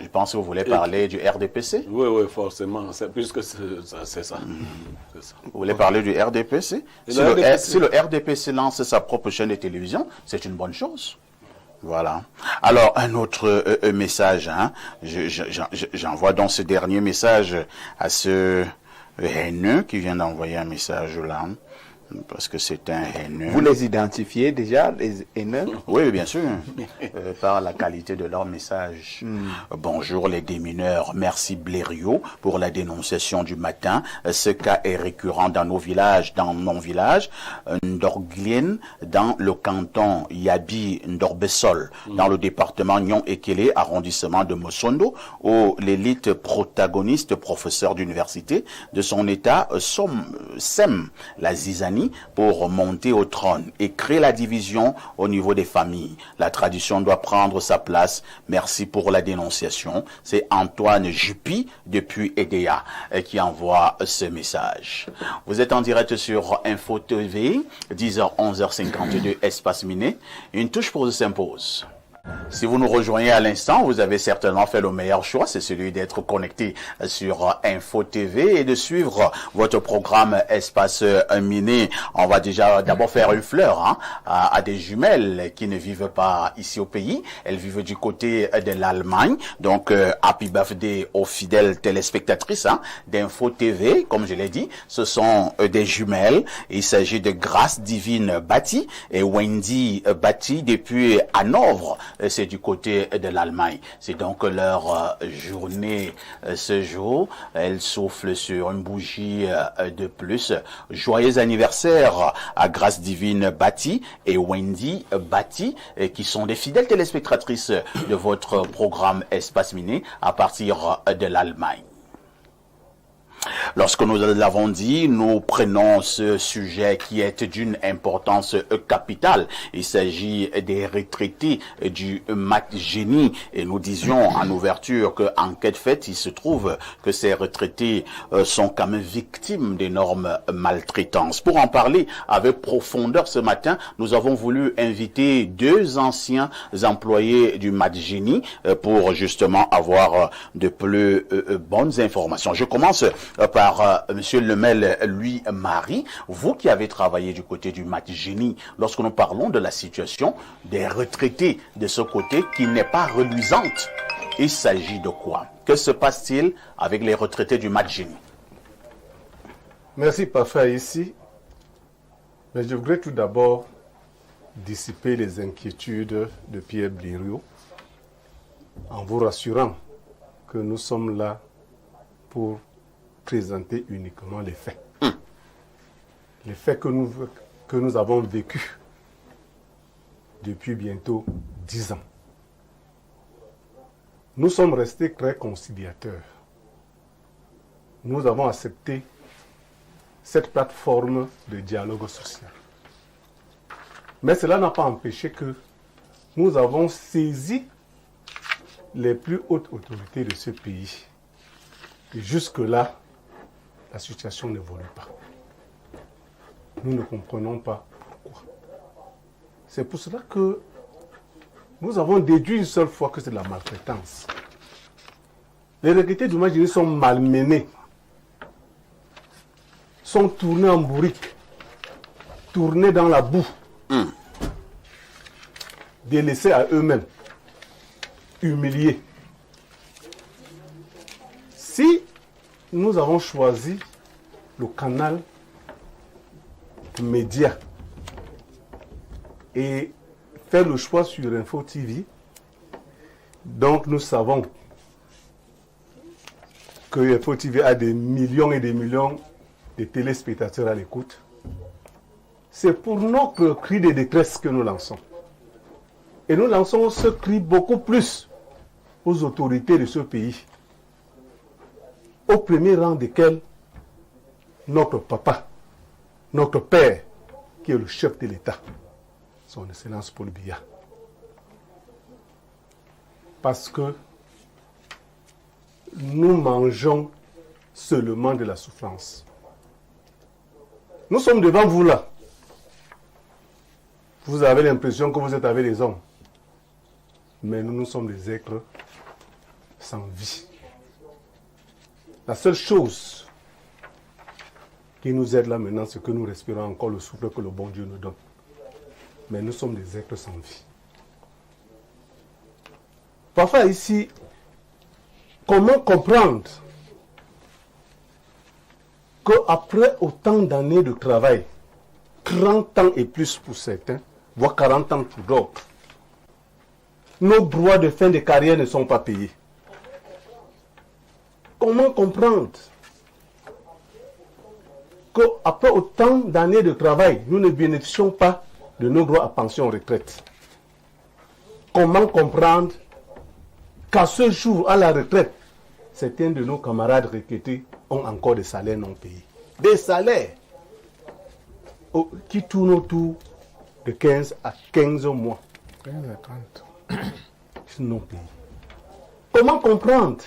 Je pense que vous voulez parler du RDPC. Oui, forcément. Puisque c'est ça. Vous voulez parler du RDPC? Si le RDPC lance sa propre chaîne de télévision, c'est une bonne chose. Voilà. Alors, un autre message. J'envoie donc ce dernier message à ce haineux qui vient d'envoyer un message là. Parce que c'est un haineux. Vous les identifiez déjà, les haineux? Oui, bien sûr. Par la qualité de leur message. Bonjour les démineurs. Merci Blériot pour la dénonciation du matin. Ce cas est récurrent dans nos villages, dans mon village, Ndorglien, dans le canton Yabi Ndorbesol, dans le département Nyon-Ekele, arrondissement de Mosondo, où l'élite protagoniste, professeur d'université de son état, sème la zizanie pour monter au trône et créer la division au niveau des familles. La tradition doit prendre sa place. Merci pour la dénonciation. C'est Antoine Juppy depuis EDEA qui envoie ce message. Vous êtes en direct sur Info TV, 10h, 11h52, espace miné. Une touche pause s'impose. Si vous nous rejoignez à l'instant, vous avez certainement fait le meilleur choix, c'est celui d'être connecté sur Info TV et de suivre votre programme Espace Miné. On va déjà d'abord faire une fleur à des jumelles qui ne vivent pas ici au pays. Elles vivent du côté de l'Allemagne. Donc, happy birthday aux fidèles téléspectatrices d'Info TV. Comme je l'ai dit, ce sont des jumelles. Il s'agit de Grâce Divine Bati et Wendy Bati depuis Hanovre. C'est du côté de l'Allemagne. C'est donc leur journée ce jour. Elles soufflent sur une bougie de plus. Joyeux anniversaire à Grâce Divine Bati et Wendy Bati, qui sont des fidèles téléspectatrices de votre programme Espace Miné à partir de l'Allemagne. Lorsque nous l'avons dit, nous prenons ce sujet qui est d'une importance capitale. Il s'agit des retraités du Matgénie. Et nous disions en ouverture qu'en quête faite, il se trouve que ces retraités sont quand même victimes d'énormes maltraitances. Pour en parler avec profondeur ce matin, nous avons voulu inviter deux anciens employés du Matgénie pour justement avoir de plus bonnes informations. Je commence par Monsieur Lemel Louis-Marie, vous qui avez travaillé du côté du Matgénie, lorsque nous parlons de la situation des retraités de ce côté qui n'est pas reluisante, il s'agit de quoi? Que se passe-t-il avec les retraités du Matgénie? Merci Parfait ici. Mais je voudrais tout d'abord dissiper les inquiétudes de Pierre Blériot en vous rassurant que nous sommes là pour présenter uniquement les faits. Les faits que nous avons vécus depuis bientôt 10 ans. Nous sommes restés très conciliateurs. Nous avons accepté cette plateforme de dialogue social. Mais cela n'a pas empêché que nous avons saisi les plus hautes autorités de ce pays. Et jusque-là, la situation n'évolue pas. Nous ne comprenons pas pourquoi. C'est pour cela que nous avons déduit une seule fois que c'est de la maltraitance. Les retraités du Matgénie sont malmenés, sont tournés en bourrique, tournés dans la boue, délaissés à eux-mêmes, humiliés. Si nous avons choisi le canal média et fait le choix sur Info TV, donc nous savons que Info TV a des millions et des millions de téléspectateurs à l'écoute. C'est pour notre cri de détresse que nous lançons. Et nous lançons ce cri beaucoup plus aux autorités de ce pays, au premier rang desquels notre papa, notre père, qui est le chef de l'État, son Excellence Paul Biya. Parce que nous mangeons seulement de la souffrance. Nous sommes devant vous là. Vous avez l'impression que vous êtes avec les hommes. Mais nous sommes des êtres sans vie. La seule chose qui nous aide là maintenant, c'est que nous respirons encore le souffle que le bon Dieu nous donne. Mais nous sommes des êtres sans vie. Parfois ici, comment comprendre qu'après autant d'années de travail, 30 ans et plus pour certains, voire 40 ans pour d'autres, nos droits de fin de carrière ne sont pas payés? Comment comprendre qu'après autant d'années de travail, nous ne bénéficions pas de nos droits à pension retraite? Comment comprendre qu'à ce jour, à la retraite, certains de nos camarades retraités ont encore des salaires non payés? Des salaires qui tournent autour de 15 à 15 mois. 15 à 30. Non payés. Comment comprendre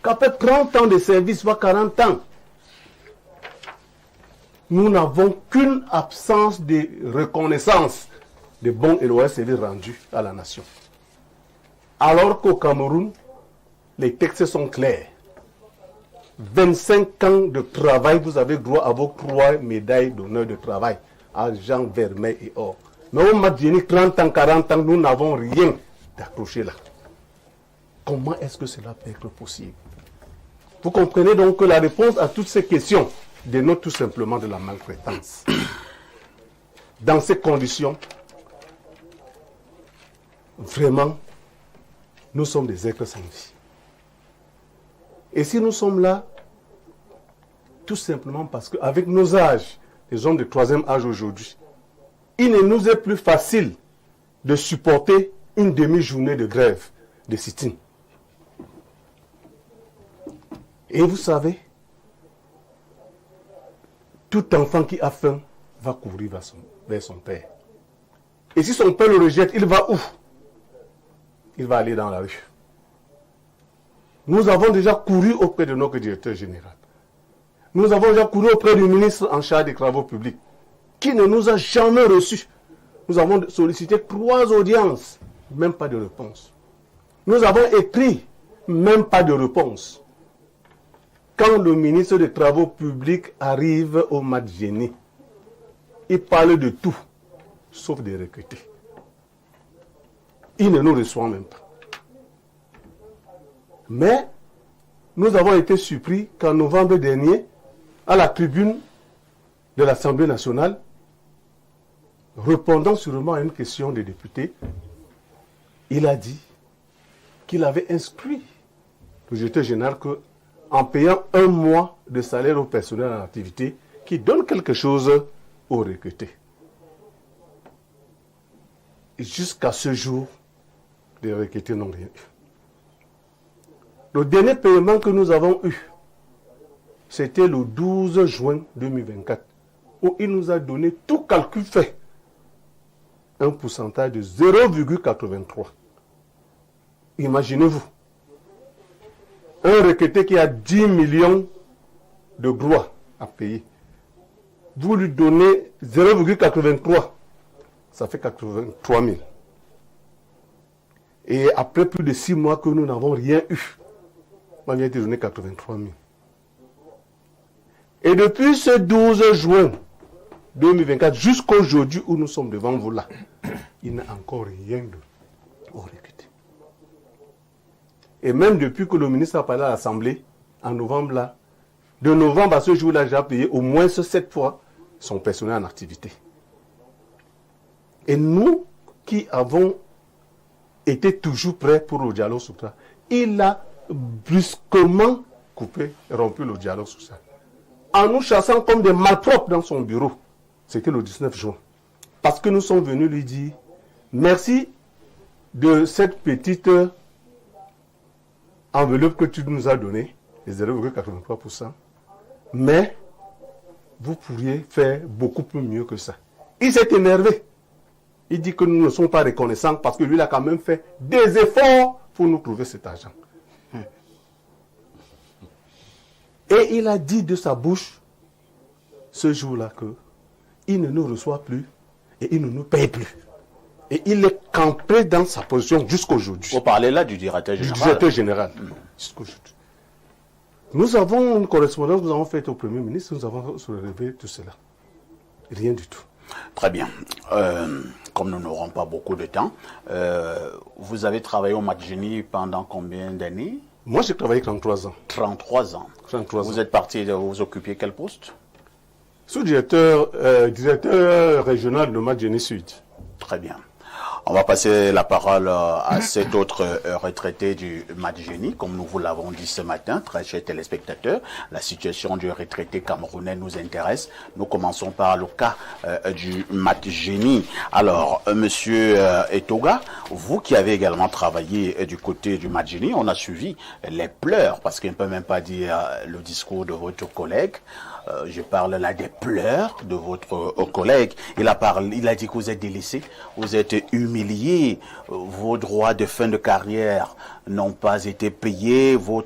qu'après 30 ans de service, voire 40 ans, nous n'avons qu'une absence de reconnaissance des bons et loyaux services rendus à la nation? Alors qu'au Cameroun, les textes sont clairs. 25 ans de travail, vous avez droit à vos 3 médailles d'honneur de travail, argent, vermeil et or. Mais au Madjeni, 30 ans, 40 ans, nous n'avons rien d'accroché là. Comment est-ce que cela peut être possible? Vous comprenez donc que la réponse à toutes ces questions dénote tout simplement de la maltraitance. Dans ces conditions, vraiment, nous sommes des êtres sans vie. Et si nous sommes là, tout simplement parce qu'avec nos âges, les hommes de 3e âge aujourd'hui, il ne nous est plus facile de supporter une demi-journée de grève, de sit-in. Et vous savez, tout enfant qui a faim va courir vers son père. Et si son père le rejette, il va où? Il va aller dans la rue. Nous avons déjà couru auprès de notre directeur général. Nous avons déjà couru auprès du ministre en charge des travaux publics, qui ne nous a jamais reçus. Nous avons sollicité 3 audiences, même pas de réponse. Nous avons écrit, même pas de réponse. Quand le ministre des Travaux publics arrive au Madjeni, il parle de tout, sauf des recrutés. Il ne nous reçoit même pas. Mais nous avons été surpris qu'en novembre dernier, à la tribune de l'Assemblée nationale, répondant sûrement à une question des députés, il a dit qu'il avait inscrit le directeur général qu'en payant 1 mois de salaire au personnel en activité, qui donne quelque chose aux recrutés. Et jusqu'à ce jour, les recrutés n'ont rien eu. Le dernier paiement que nous avons eu, c'était le 12 juin 2024, où il nous a donné tout calcul fait, un pourcentage de 0,83. Imaginez-vous, un retraité qui a 10 millions de droits à payer, vous lui donnez 0,83, ça fait 83 000. Et après plus de 6 mois que nous n'avons rien eu, on vient de donner 83 000. Et depuis ce 12 juin 2024 jusqu'à aujourd'hui où nous sommes devant vous là, il n'y a encore rien de recruté. Et même depuis que le ministre a parlé à l'Assemblée, en novembre là, de novembre à ce jour-là, j'ai payé au moins 7 fois son personnel en activité. Et nous qui avons été toujours prêts pour le dialogue social, il a brusquement rompu le dialogue social. En nous chassant comme des malpropres dans son bureau. C'était le 19 juin. Parce que nous sommes venus lui dire, merci de cette petite enveloppe que tu nous as donnée, les 0,83%, mais vous pourriez faire beaucoup plus mieux que ça. Il s'est énervé. Il dit que nous ne sommes pas reconnaissants parce que lui, il a quand même fait des efforts pour nous trouver cet argent. Et il a dit de sa bouche, ce jour-là, qu'il ne nous reçoit plus et il ne nous paye plus. Et il est campé dans sa position jusqu'aujourd'hui. Vous parlez là du directeur général. Du directeur général. Jusqu'aujourd'hui. Nous avons une correspondance que nous avons faite au Premier ministre, nous avons soulevé tout cela. Rien du tout. Très bien. Comme nous n'aurons pas beaucoup de temps, vous avez travaillé au Madjeni pendant combien d'années? Moi, j'ai travaillé 33 ans. 33 ans. 33 vous ans. Êtes parti, vous occupiez quel poste? Sous-directeur régional de Madjeni Sud. Très bien. On va passer la parole à cet autre retraité du Madjeni. Comme nous vous l'avons dit ce matin, très chers téléspectateurs, la situation du retraité camerounais nous intéresse. Nous commençons par le cas du Madjeni. Alors, monsieur Etoga, vous qui avez également travaillé du côté du Madjeni, on a suivi les pleurs, parce qu'on ne peut même pas dire le discours de votre collègue. Je parle là des pleurs de votre collègue. Il a dit que vous êtes délaissé, vous êtes humilié, vos droits de fin de carrière n'ont pas été payés, vos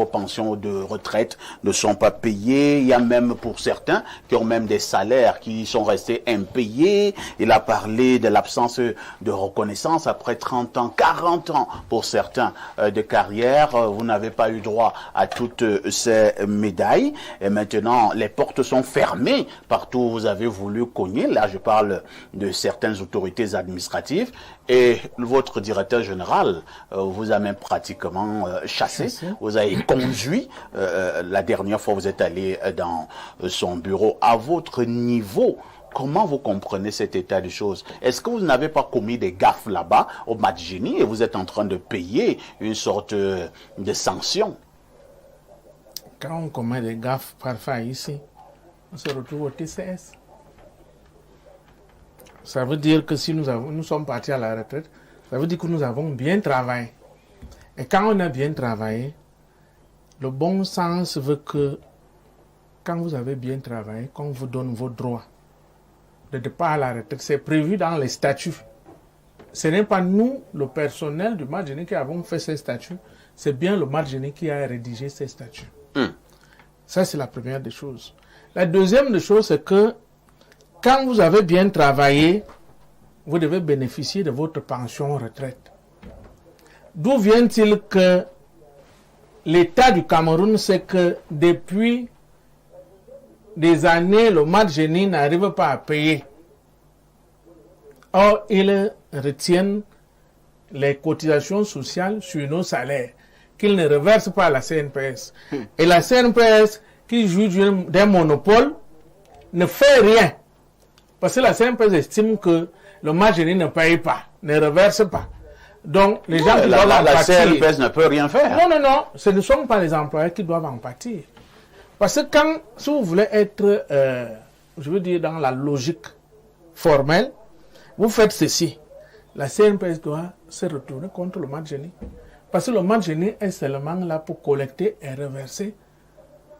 pensions de retraite ne sont pas payées. Il y a même pour certains qui ont même des salaires qui sont restés impayés. Il a parlé de l'absence de reconnaissance après 30 ans, 40 ans pour certains de carrière. Vous n'avez pas eu droit à toutes ces médailles. Et maintenant, les portes sont fermées partout où vous avez voulu cogner. Là, je parle de certaines autorités administratives. Et votre directeur général vous a même pratiquement chassé, vous avez conduit. La dernière fois, vous êtes allé dans son bureau. À votre niveau, comment vous comprenez cet état de choses? Est-ce que vous n'avez pas commis des gaffes là-bas au Madjeni et vous êtes en train de payer une sorte de sanction? Quand on commet des gaffes parfois ici, on se retrouve au TCS. Ça veut dire que si nous sommes partis à la retraite, ça veut dire que nous avons bien travaillé. Et quand on a bien travaillé, le bon sens veut que quand vous avez bien travaillé, qu'on vous donne vos droits de départ à la retraite. C'est prévu dans les statuts. Ce n'est pas nous, le personnel du Madjeni, qui avons fait ces statuts. C'est bien le Madjeni qui a rédigé ces statuts. Ça, c'est la première des choses. La deuxième des choses, c'est que quand vous avez bien travaillé, vous devez bénéficier de votre pension retraite. D'où vient-il que l'État du Cameroun, c'est que depuis des années, le Madjeni n'arrive pas à payer. Or, ils retiennent les cotisations sociales sur nos salaires, qu'ils ne reversent pas à la CNPS. Et la CNPS, qui joue d'un monopole, ne fait rien. Parce que la CNPS estime que le Madjeni ne paye pas, ne reverse pas. Donc, les gens qui doivent en pâtir... La CNPS ne peut rien faire. Non, ce ne sont pas les employés qui doivent en pâtir. Parce que si vous voulez être, je veux dire, dans la logique formelle, vous faites ceci. La CNPS doit se retourner contre le Madjeni. Parce que le Madjeni est seulement là pour collecter et reverser.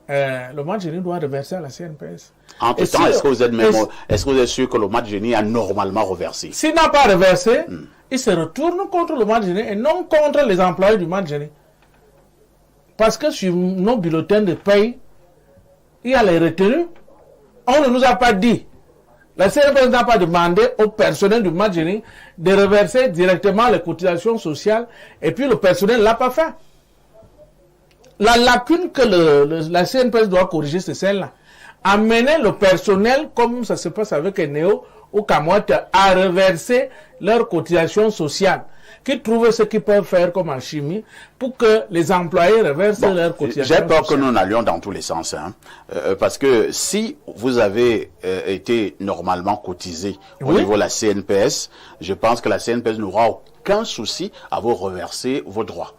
Le Madjeni doit reverser à la CNPS. Entre-temps, est-ce que vous êtes sûr que le Madjeni a normalement reversé? S'il n'a pas reversé, il se retourne contre le Madjeni et non contre les employés du Madjeni. Parce que sur nos bulletins de paye, il y a les retenues. On ne nous a pas dit. La CNPS n'a pas demandé au personnel du Madjeni de reverser directement les cotisations sociales et puis le personnel ne l'a pas fait. La lacune que la CNPS doit corriger, c'est celle-là. Amener le personnel, comme ça se passe avec Eneo ou Kamwat, à reverser leurs cotisations sociales, qui trouvent ce qu'ils peuvent faire comme en chimie pour que les employés reversent leurs cotisations. J'ai peur que nous n'allions dans tous les sens. Parce que si vous avez été normalement cotisé au niveau de la CNPS, je pense que la CNPS n'aura aucun souci à vous reverser vos droits.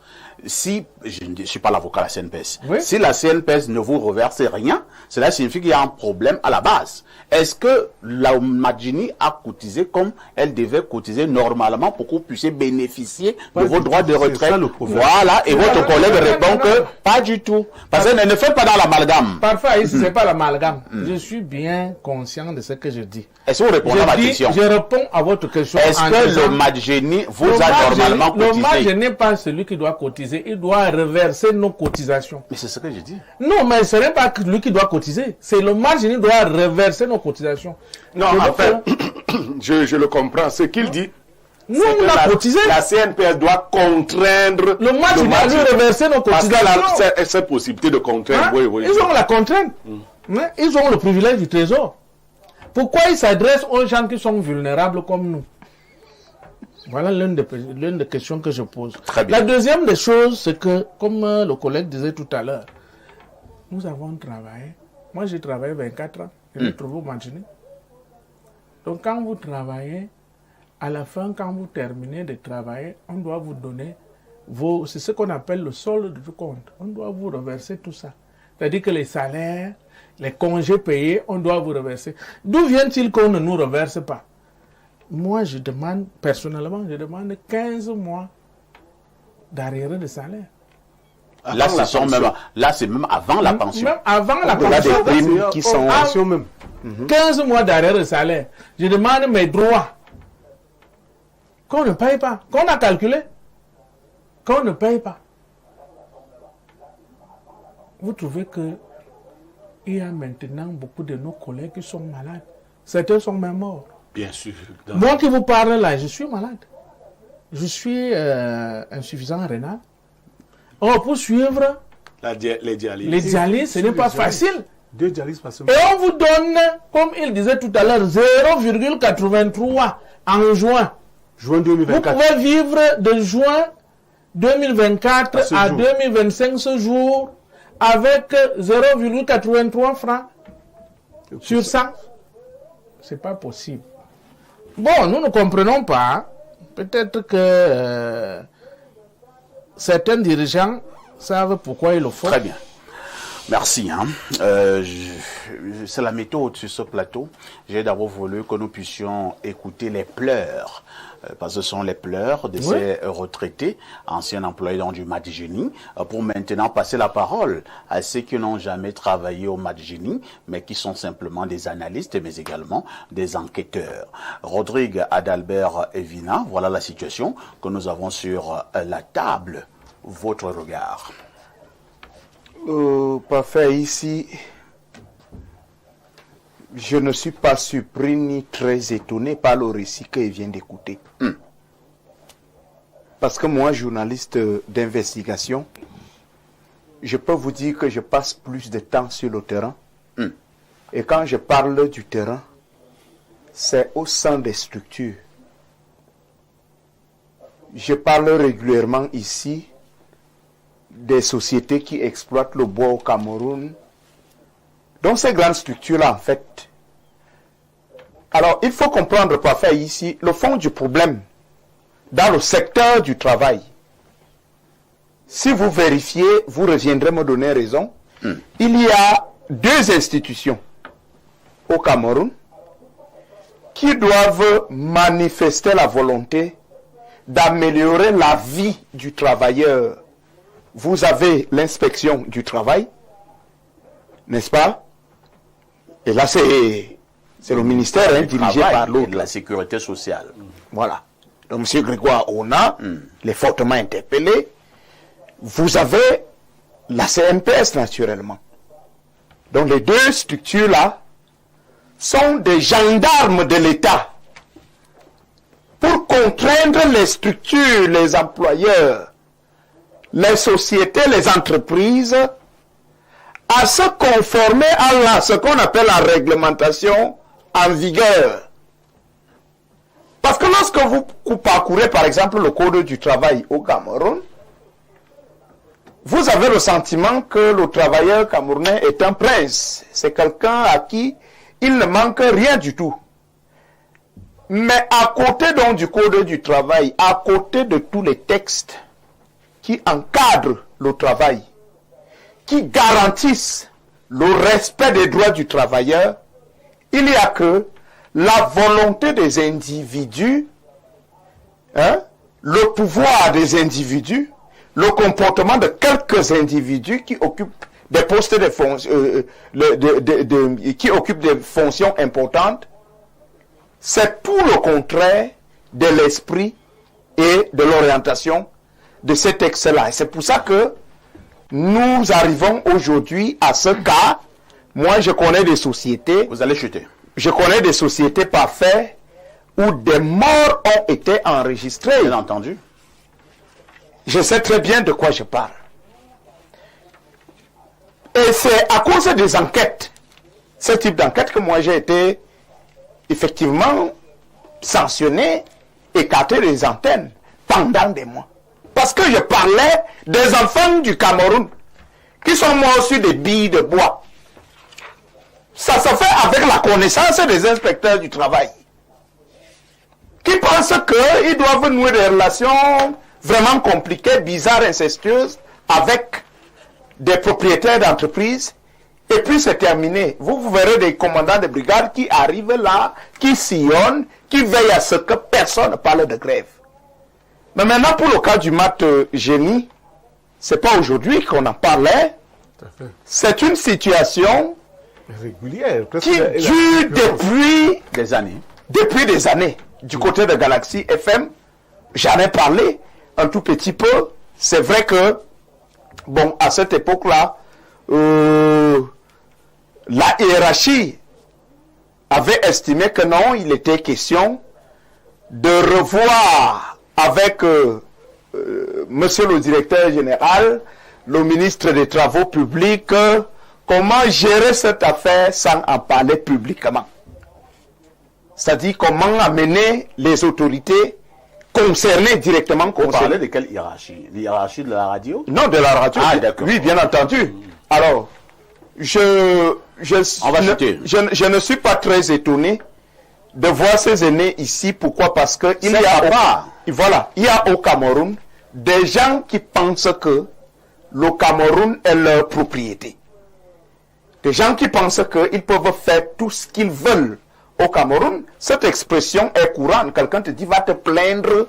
Si, je ne suis pas l'avocat de la CNPS, si la CNPS ne vous reverse rien, cela signifie qu'il y a un problème à la base. Est-ce que la Madjeni a cotisé comme elle devait cotiser normalement pour que vous puissiez bénéficier de vos droits de retraite? Voilà, et votre collègue répond que pas du tout. Parce que ne faites pas dans l'amalgame. Parfois, ici, c'est pas l'amalgame. Je suis bien conscient de ce que je dis. Est-ce que vous répondez à ma question? Je réponds à votre question. Est-ce que le Madjeni vous a normalement cotisé? Le Madjeni n'est pas celui qui doit cotiser. Il doit reverser nos cotisations. Mais c'est ce que je dis. Non, mais ce n'est pas lui qui doit cotiser. C'est le Madjeni qui doit reverser nos cotisations. Non, en fait, je le comprends. Ce qu'il dit, nous, on a cotisé. La CNPS doit contraindre le Madjeni à lui reverser nos cotisations. Parce que cette possibilité de contraindre, Ils ont la contrainte. Ils ont le privilège du trésor. Pourquoi ils s'adressent aux gens qui sont vulnérables comme nous? Voilà l'une des questions que je pose. Très bien. La deuxième des choses, c'est que, comme le collègue disait tout à l'heure, nous avons travaillé. Moi, j'ai travaillé 24 ans. Je me trouve au Madjeni. Donc, quand vous travaillez, à la fin, quand vous terminez de travailler, on doit vous donner c'est ce qu'on appelle le solde du compte. On doit vous reverser tout ça. C'est-à-dire que les salaires, les congés payés, on doit vous reverser. D'où vient-il qu'on ne nous reverse pas? Moi, je demande, personnellement, 15 mois d'arriéré de salaire. Là, c'est même avant la pension. Même avant la pension. Il y a des primes qui sont... 15 mois d'arriéré de salaire. Je demande mes droits. Qu'on ne paye pas. Qu'on a calculé. Quand on ne paye pas, vous trouvez qu'il y a maintenant beaucoup de nos collègues qui sont malades. Certains sont même morts. Bien sûr. Moi qui vous parle là, je suis malade. Je suis insuffisant rénal. Or, pour suivre Les dialyses. les dialyses, ce n'est pas facile. 2 dialyses par semaine. Et on vous donne, comme il disait tout à l'heure, 0,83 en juin. Juin Vous 2024. pouvez vivre de juin 2024 À ce à jour. 2025 ce jour avec 0,83 francs sur 100. C'est pas possible. Bon, nous ne comprenons pas. Peut-être que certains dirigeants savent pourquoi ils le font. Très bien. Merci. C'est la méthode sur ce plateau. J'ai d'abord voulu que nous puissions écouter les pleurs, parce que ce sont les pleurs de ces retraités, anciens employés dans du Madjeni, pour maintenant passer la parole à ceux qui n'ont jamais travaillé au Madjeni, mais qui sont simplement des analystes, mais également des enquêteurs. Rodrigue Adalbert Evina, voilà la situation que nous avons sur la table. Votre regard. Parfait, ici, je ne suis pas surpris ni très étonné par le récit qu'il vient d'écouter. Parce que moi, journaliste d'investigation, je peux vous dire que je passe plus de temps sur le terrain. Et quand je parle du terrain, c'est au sein des structures. Je parle régulièrement ici des sociétés qui exploitent le bois au Cameroun. Donc ces grandes structures-là, en fait. Alors, il faut comprendre parfait ici le fond du problème dans le secteur du travail. Si vous vérifiez, vous reviendrez me donner raison. Il y a 2 institutions au Cameroun qui doivent manifester la volonté d'améliorer la vie du travailleur. Vous avez l'inspection du travail, n'est-ce pas? Et là, c'est le ministère dirigé par l'autre. De la sécurité sociale. Voilà. Donc, M. Grégoire Ona, les fortement interpellé. Vous avez la CNPS, naturellement. Donc, les 2 structures-là sont des gendarmes de l'État pour contraindre les structures, les employeurs, les sociétés, les entreprises à se conformer à ce qu'on appelle la réglementation en vigueur. Parce que lorsque vous parcourez par exemple le code du travail au Cameroun, vous avez le sentiment que le travailleur camerounais est un prince. C'est quelqu'un à qui il ne manque rien du tout. Mais à côté donc du code du travail, à côté de tous les textes qui encadrent le travail, qui garantissent le respect des droits du travailleur, il n'y a que la volonté des individus, le pouvoir des individus, le comportement de quelques individus qui occupent des postes de fonctions, qui occupent des fonctions importantes. C'est tout le contraire de l'esprit et de l'orientation de ces textes-là. Et c'est pour ça que nous arrivons aujourd'hui à ce cas. Moi, je connais des sociétés. Vous allez chuter. Je connais des sociétés parfaites où des morts ont été enregistrés. Bien entendu. Je sais très bien de quoi je parle. Et c'est à cause des enquêtes, ce type d'enquête, que moi j'ai été effectivement sanctionné, écarté des antennes pendant des mois. Parce que je parlais des enfants du Cameroun qui sont morts sur des billes de bois. Ça se fait avec la connaissance des inspecteurs du travail, qui pensent qu'ils doivent nouer des relations vraiment compliquées, bizarres, incestueuses avec des propriétaires d'entreprises, et puis c'est terminé. Vous verrez des commandants de brigade qui arrivent là, qui sillonnent, qui veillent à ce que personne ne parle de grève. Mais maintenant, pour le cas du Madjeni, c'est pas aujourd'hui qu'on en parlait. C'est une situation Régulière. qui dure depuis des années. Du côté de Galaxy FM, j'en ai parlé un tout petit peu c'est vrai que, bon, à cette époque-là, la hiérarchie avait estimé que non, il était question de revoir avec monsieur le directeur général, le ministre des Travaux publics, comment gérer cette affaire sans en parler publiquement. C'est-à-dire comment amener les autorités concernées, directement Vous parlez de quelle hiérarchie? L'hiérarchie de la radio? Non, de la radio. Ah, d'accord. Oui, bien entendu. Alors, je ne suis pas très étonné de voir ces aînés ici. Pourquoi? Parce que il y a au Cameroun des gens qui pensent que le Cameroun est leur propriété. Des gens qui pensent qu'ils peuvent faire tout ce qu'ils veulent au Cameroun. Cette expression est courante. Quelqu'un te dit, va te plaindre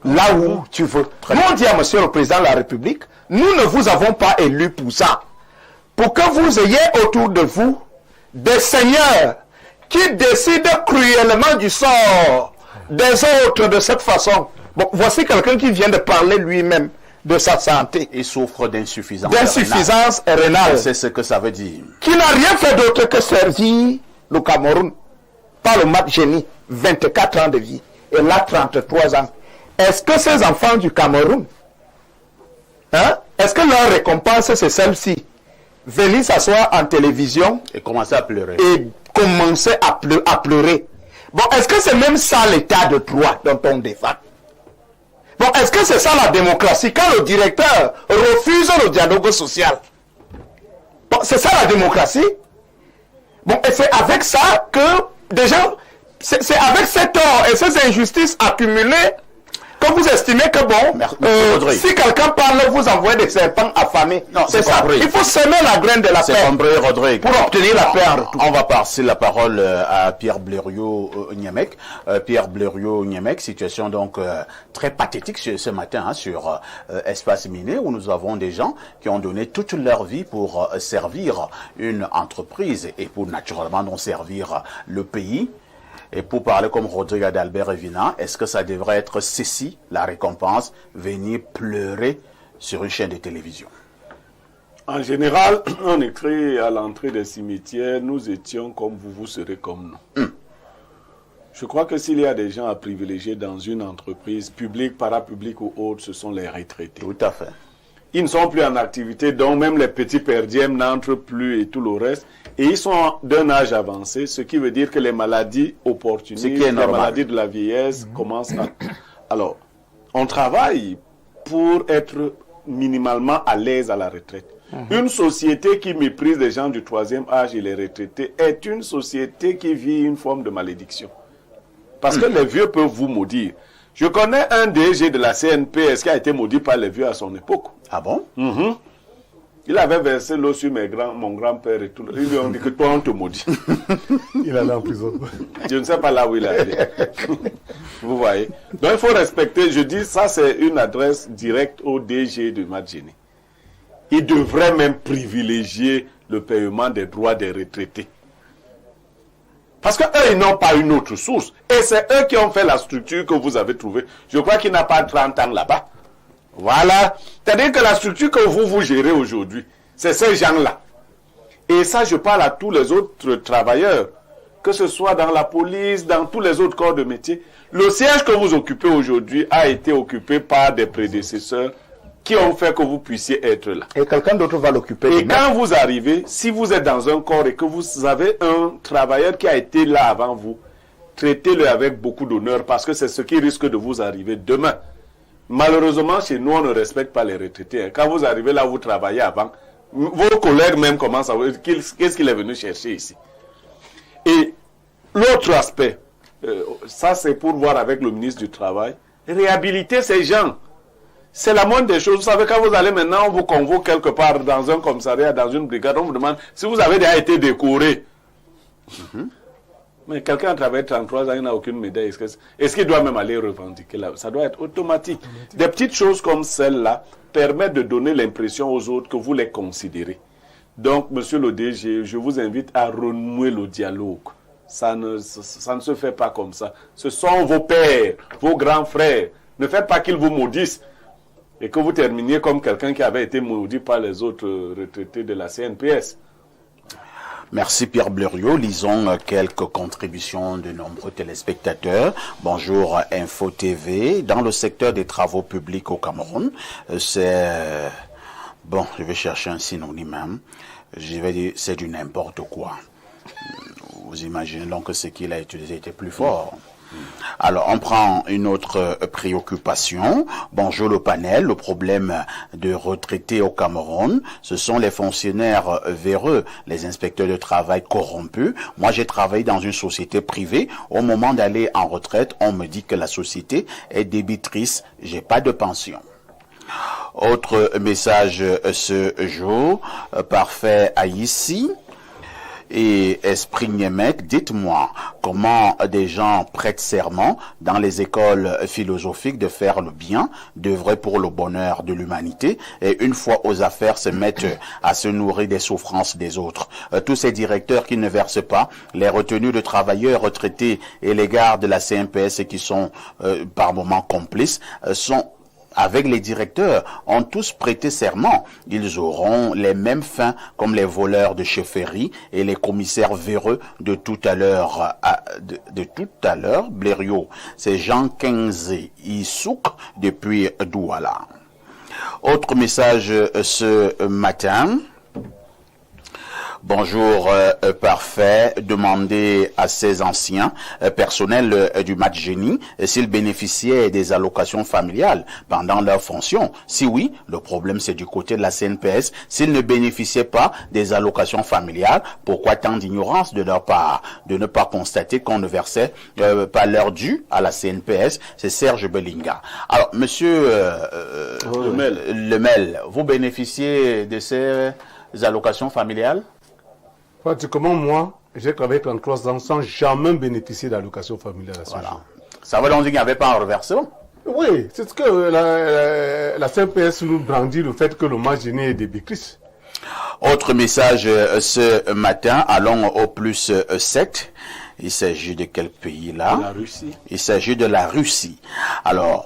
là où tu veux. Nous, on dit à monsieur le président de la République, nous ne vous avons pas élu pour ça. Pour que vous ayez autour de vous des seigneurs qui décident cruellement du sort des autres de cette façon. Bon, voici quelqu'un qui vient de parler lui-même de sa santé. Il souffre d'insuffisance rénale. C'est ce que ça veut dire. Qui n'a rien fait d'autre que servir le Cameroun. Par le Mat Génie, 24 ans de vie. Et là, 33 ans. Est-ce que ces enfants du Cameroun, est-ce que leur récompense, c'est celle-ci? Venir s'asseoir en télévision et commencer à pleurer. Et commencer à pleurer. Bon, est-ce que c'est même ça l'état de droit dont on défend? Bon, est-ce que c'est ça la démocratie quand le directeur refuse le dialogue social? Bon, c'est ça la démocratie? Bon, et c'est avec ça que, déjà, c'est avec ces torts et ces injustices accumulées que vous estimez que bon, si quelqu'un parle, vous envoyez des serpents affamés. Non, c'est ça. Il faut semer la graine de la paix Rodrigue. Pour obtenir la paix en retour. On va passer la parole à Pierre Blériot-Niamec. Pierre Blériot-Niamec, situation donc très pathétique ce matin sur Espace Miné, où nous avons des gens qui ont donné toute leur vie pour servir une entreprise et pour naturellement donc servir le pays. Et pour parler comme Rodrigue Adalbert Evina, est-ce que ça devrait être ceci, la récompense, venir pleurer sur une chaîne de télévision? En général, on écrit à l'entrée des cimetières, nous étions comme vous, vous serez comme nous. Je crois que s'il y a des gens à privilégier dans une entreprise, publique, parapublique ou autre, ce sont les retraités. Tout à fait. Ils ne sont plus en activité, donc même les petits perdièmes n'entrent plus et tout le reste. Et ils sont d'un âge avancé, ce qui veut dire que les maladies opportunistes, les maladies de la vieillesse commencent à... Alors, on travaille pour être minimalement à l'aise à la retraite. Une société qui méprise les gens du troisième âge et les retraités est une société qui vit une forme de malédiction. Parce que les vieux peuvent vous maudire. Je connais un DG de la CNPS qui a été maudit par les vieux à son époque. Ah bon? Il avait versé l'eau sur mon grand-père et tout. Ils lui ont dit que toi, on te maudit. Il allait en prison. Je ne sais pas là où il est allé. Vous voyez? Donc, il faut respecter. Je dis, ça, c'est une adresse directe au DG de Mat Génie. Il devrait même privilégier le paiement des droits des retraités. Parce qu'eux, ils n'ont pas une autre source. Et c'est eux qui ont fait la structure que vous avez trouvée. Je crois qu'il n'a pas 30 ans là-bas. Voilà. C'est-à-dire que la structure que vous gérez aujourd'hui, c'est ces gens-là. Et ça, je parle à tous les autres travailleurs, que ce soit dans la police, dans tous les autres corps de métier. Le siège que vous occupez aujourd'hui a été occupé par des prédécesseurs qui ont fait que vous puissiez être là. Et quelqu'un d'autre va l'occuper. Et quand vous arrivez, si vous êtes dans un corps et que vous avez un travailleur qui a été là avant vous, traitez-le avec beaucoup d'honneur parce que c'est ce qui risque de vous arriver demain. Malheureusement, chez nous, on ne respecte pas les retraités. Quand vous arrivez là où vous travaillez avant, vos collègues même commencent à voir qu'est-ce qu'il est venu chercher ici. Et l'autre aspect, ça c'est pour voir avec le ministre du Travail, réhabiliter ces gens. C'est la moindre des choses. Vous savez, quand vous allez maintenant, on vous convoque quelque part dans un commissariat, dans une brigade, on vous demande si vous avez déjà été décoré. Mais quelqu'un a travaillé 33 ans, il n'a aucune médaille. Est-ce qu'il doit même aller revendiquer là? Ça doit être automatique. Des petites choses comme celle-là permettent de donner l'impression aux autres que vous les considérez. Donc, monsieur le DG, je vous invite à renouer le dialogue. Ça ne se fait pas comme ça. Ce sont vos pères, vos grands frères. Ne faites pas qu'ils vous maudissent. et que vous terminiez comme quelqu'un qui avait été maudit par les autres retraités de la CNPS. Merci Pierre Blériot. Lisons quelques contributions de nombreux téléspectateurs. Bonjour Info TV. Dans le secteur des travaux publics au Cameroun, c'est... Bon, je vais chercher un synonyme. Hein. Je vais dire, c'est du n'importe quoi. Vous imaginez donc que ce qu'il a utilisé était plus fort. Alors, on prend une autre préoccupation. Bonjour le panel. Le problème de retraités au Cameroun, ce sont les fonctionnaires véreux, les inspecteurs de travail corrompus. Moi, j'ai travaillé dans une société privée. Au moment d'aller en retraite, on me dit que la société est débitrice. J'ai pas de pension. Autre message ce jour. Parfait à ici. Et Esprit Niemek, dites-moi comment des gens prêtent serment dans les écoles philosophiques de faire le bien, d'œuvrer pour le bonheur de l'humanité, et une fois aux affaires se mettent à se nourrir des souffrances des autres. Tous ces directeurs qui ne versent pas, les retenues de travailleurs retraités et les gardes de la CNPS qui sont par moments complices, sont avec les directeurs, ont tous prêté serment. Ils auront les mêmes fins comme les voleurs de chefferie et les commissaires véreux de tout à l'heure. Blériot, c'est Jean 15 Issouk depuis Douala. Autre message ce matin. Bonjour, parfait. Demandez à ces anciens personnels du match génie s'ils bénéficiaient des allocations familiales pendant leur fonction. Si oui, le problème c'est du côté de la CNPS. S'ils ne bénéficiaient pas des allocations familiales, pourquoi tant d'ignorance de leur part de ne pas constater qu'on ne versait pas leur dû à la CNPS? C'est Serge Bellinga. Alors, monsieur Lemel, vous bénéficiez de ces allocations familiales? Pratiquement, moi, j'ai travaillé 33 ans sans jamais bénéficier d'allocation familiale à ce jour. Ça veut donc dire qu'il n'y avait pas un reversement? Oui, c'est ce que la CNPS nous brandit, le fait que le match génie est débitrice. Autre message ce matin, allons au plus 7. Il s'agit de quel pays là? La Russie. Il s'agit de la Russie. Alors,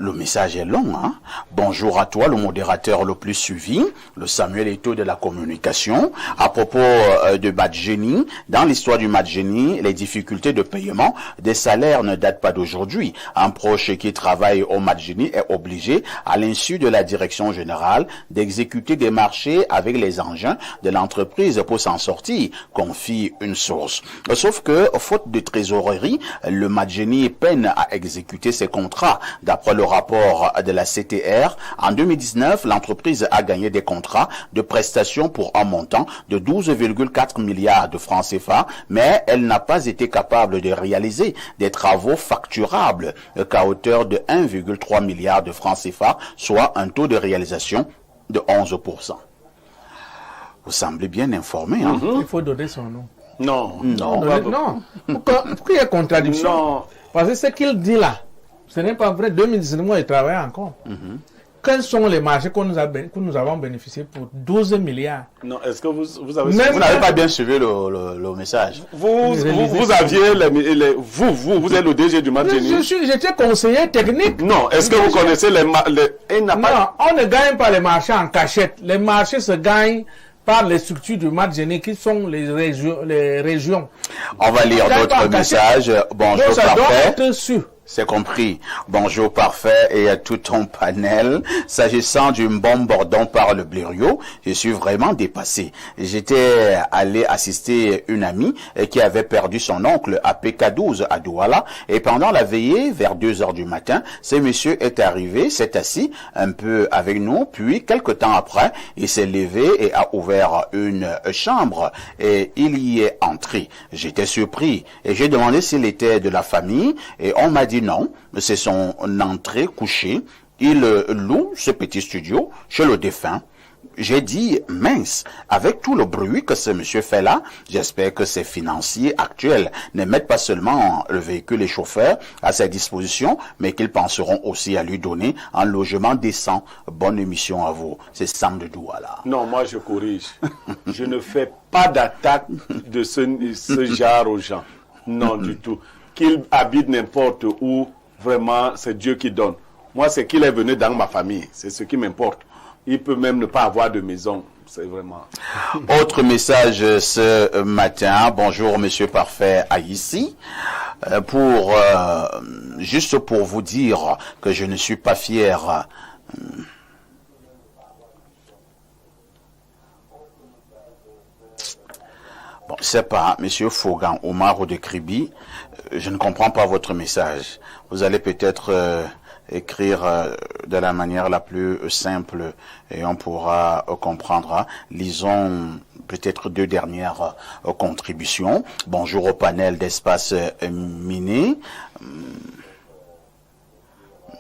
le message est long. Hein? Bonjour à toi, le modérateur le plus suivi, le Samuel Eto'o de la communication. À propos de Madjeni, dans l'histoire du Madjeni, les difficultés de paiement des salaires ne datent pas d'aujourd'hui. Un proche qui travaille au Madjeni est obligé, à l'insu de la direction générale, d'exécuter des marchés avec les engins de l'entreprise pour s'en sortir, confie une source. Sauf que, faute de trésorerie, le Madjeni peine à exécuter ses contrats. D'après le rapport de la CTR, en 2019, l'entreprise a gagné des contrats de prestations pour un montant de 12,4 milliards de francs CFA, mais elle n'a pas été capable de réaliser des travaux facturables qu'à hauteur de 1,3 milliard de francs CFA, soit un taux de réalisation de 11%. Vous semblez bien informé, hein? Il faut donner son nom. Non. Non. Pourquoi il y a contradiction? Non. Parce que ce qu'il dit là, ce n'est pas vrai. 2019, moi, il travaille encore. Quels sont les marchés que nous avons bénéficié pour 12 milliards? Non, est-ce que vous avez... Vous n'avez pas bien suivi le message. Vous aviez vous êtes le DG du Madjeni. J'étais conseiller technique. Non, est-ce que vous connaissez les... Non, on ne gagne pas les marchés en cachette. Les marchés se gagnent par les structures du Madjeni qui sont les régions. On va lire d'autres messages. Bonjour, donc, ça parfait. doit être sûr. C'est compris. Bonjour parfait et à tout ton panel. S'agissant du Mbombo dont parle Blériot, je suis vraiment dépassé. J'étais allé assister une amie qui avait perdu son oncle à PK12 à Douala et pendant la veillée, vers 2 heures du matin, ce monsieur est arrivé, s'est assis un peu avec nous, puis quelque temps après, il s'est levé et a ouvert une chambre et il y est entré. J'étais surpris et j'ai demandé s'il était de la famille et on m'a dit non, c'est son entrée couchée. Il loue ce petit studio chez le défunt. J'ai dit, mince, avec tout le bruit que ce monsieur fait là, j'espère que ses financiers actuels ne mettent pas seulement le véhicule et chauffeur à sa disposition, mais qu'ils penseront aussi à lui donner un logement décent. Bonne émission à vous. C'est Sam de Douala. Non, moi je corrige. Je ne fais pas d'attaque de ce genre aux gens. Non, du tout. Qu'ils habitent n'importe où, vraiment, c'est Dieu qui donne. Moi, c'est qu'il est venu dans ma famille. C'est ce qui m'importe. Il peut même ne pas avoir de maison. C'est vraiment... Autre message ce matin. Bonjour, Monsieur Parfait Haïssi. Juste pour vous dire que je ne suis pas fier. Bon, c'est pas, Monsieur Fogan Omar de Kribi, je ne comprends pas votre message. Vous allez peut-être écrire de la manière la plus simple et on pourra comprendre. Lisons peut-être 2 dernières contributions. Bonjour au panel d'Espace Miné.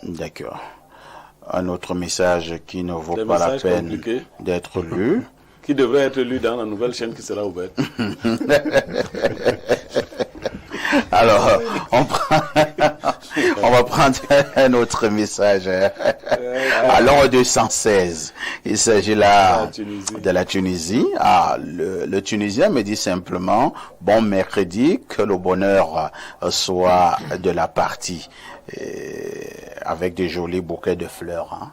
D'accord. Un autre message qui ne vaut pas la peine d'être lu. Qui devrait être lu dans la nouvelle chaîne qui sera ouverte. Alors, on va prendre un autre message. Alors, 216. Il s'agit là de la Tunisie. Le Tunisien me dit simplement, bon mercredi, que le bonheur soit de la partie. Avec des jolis bouquets de fleurs. Hein.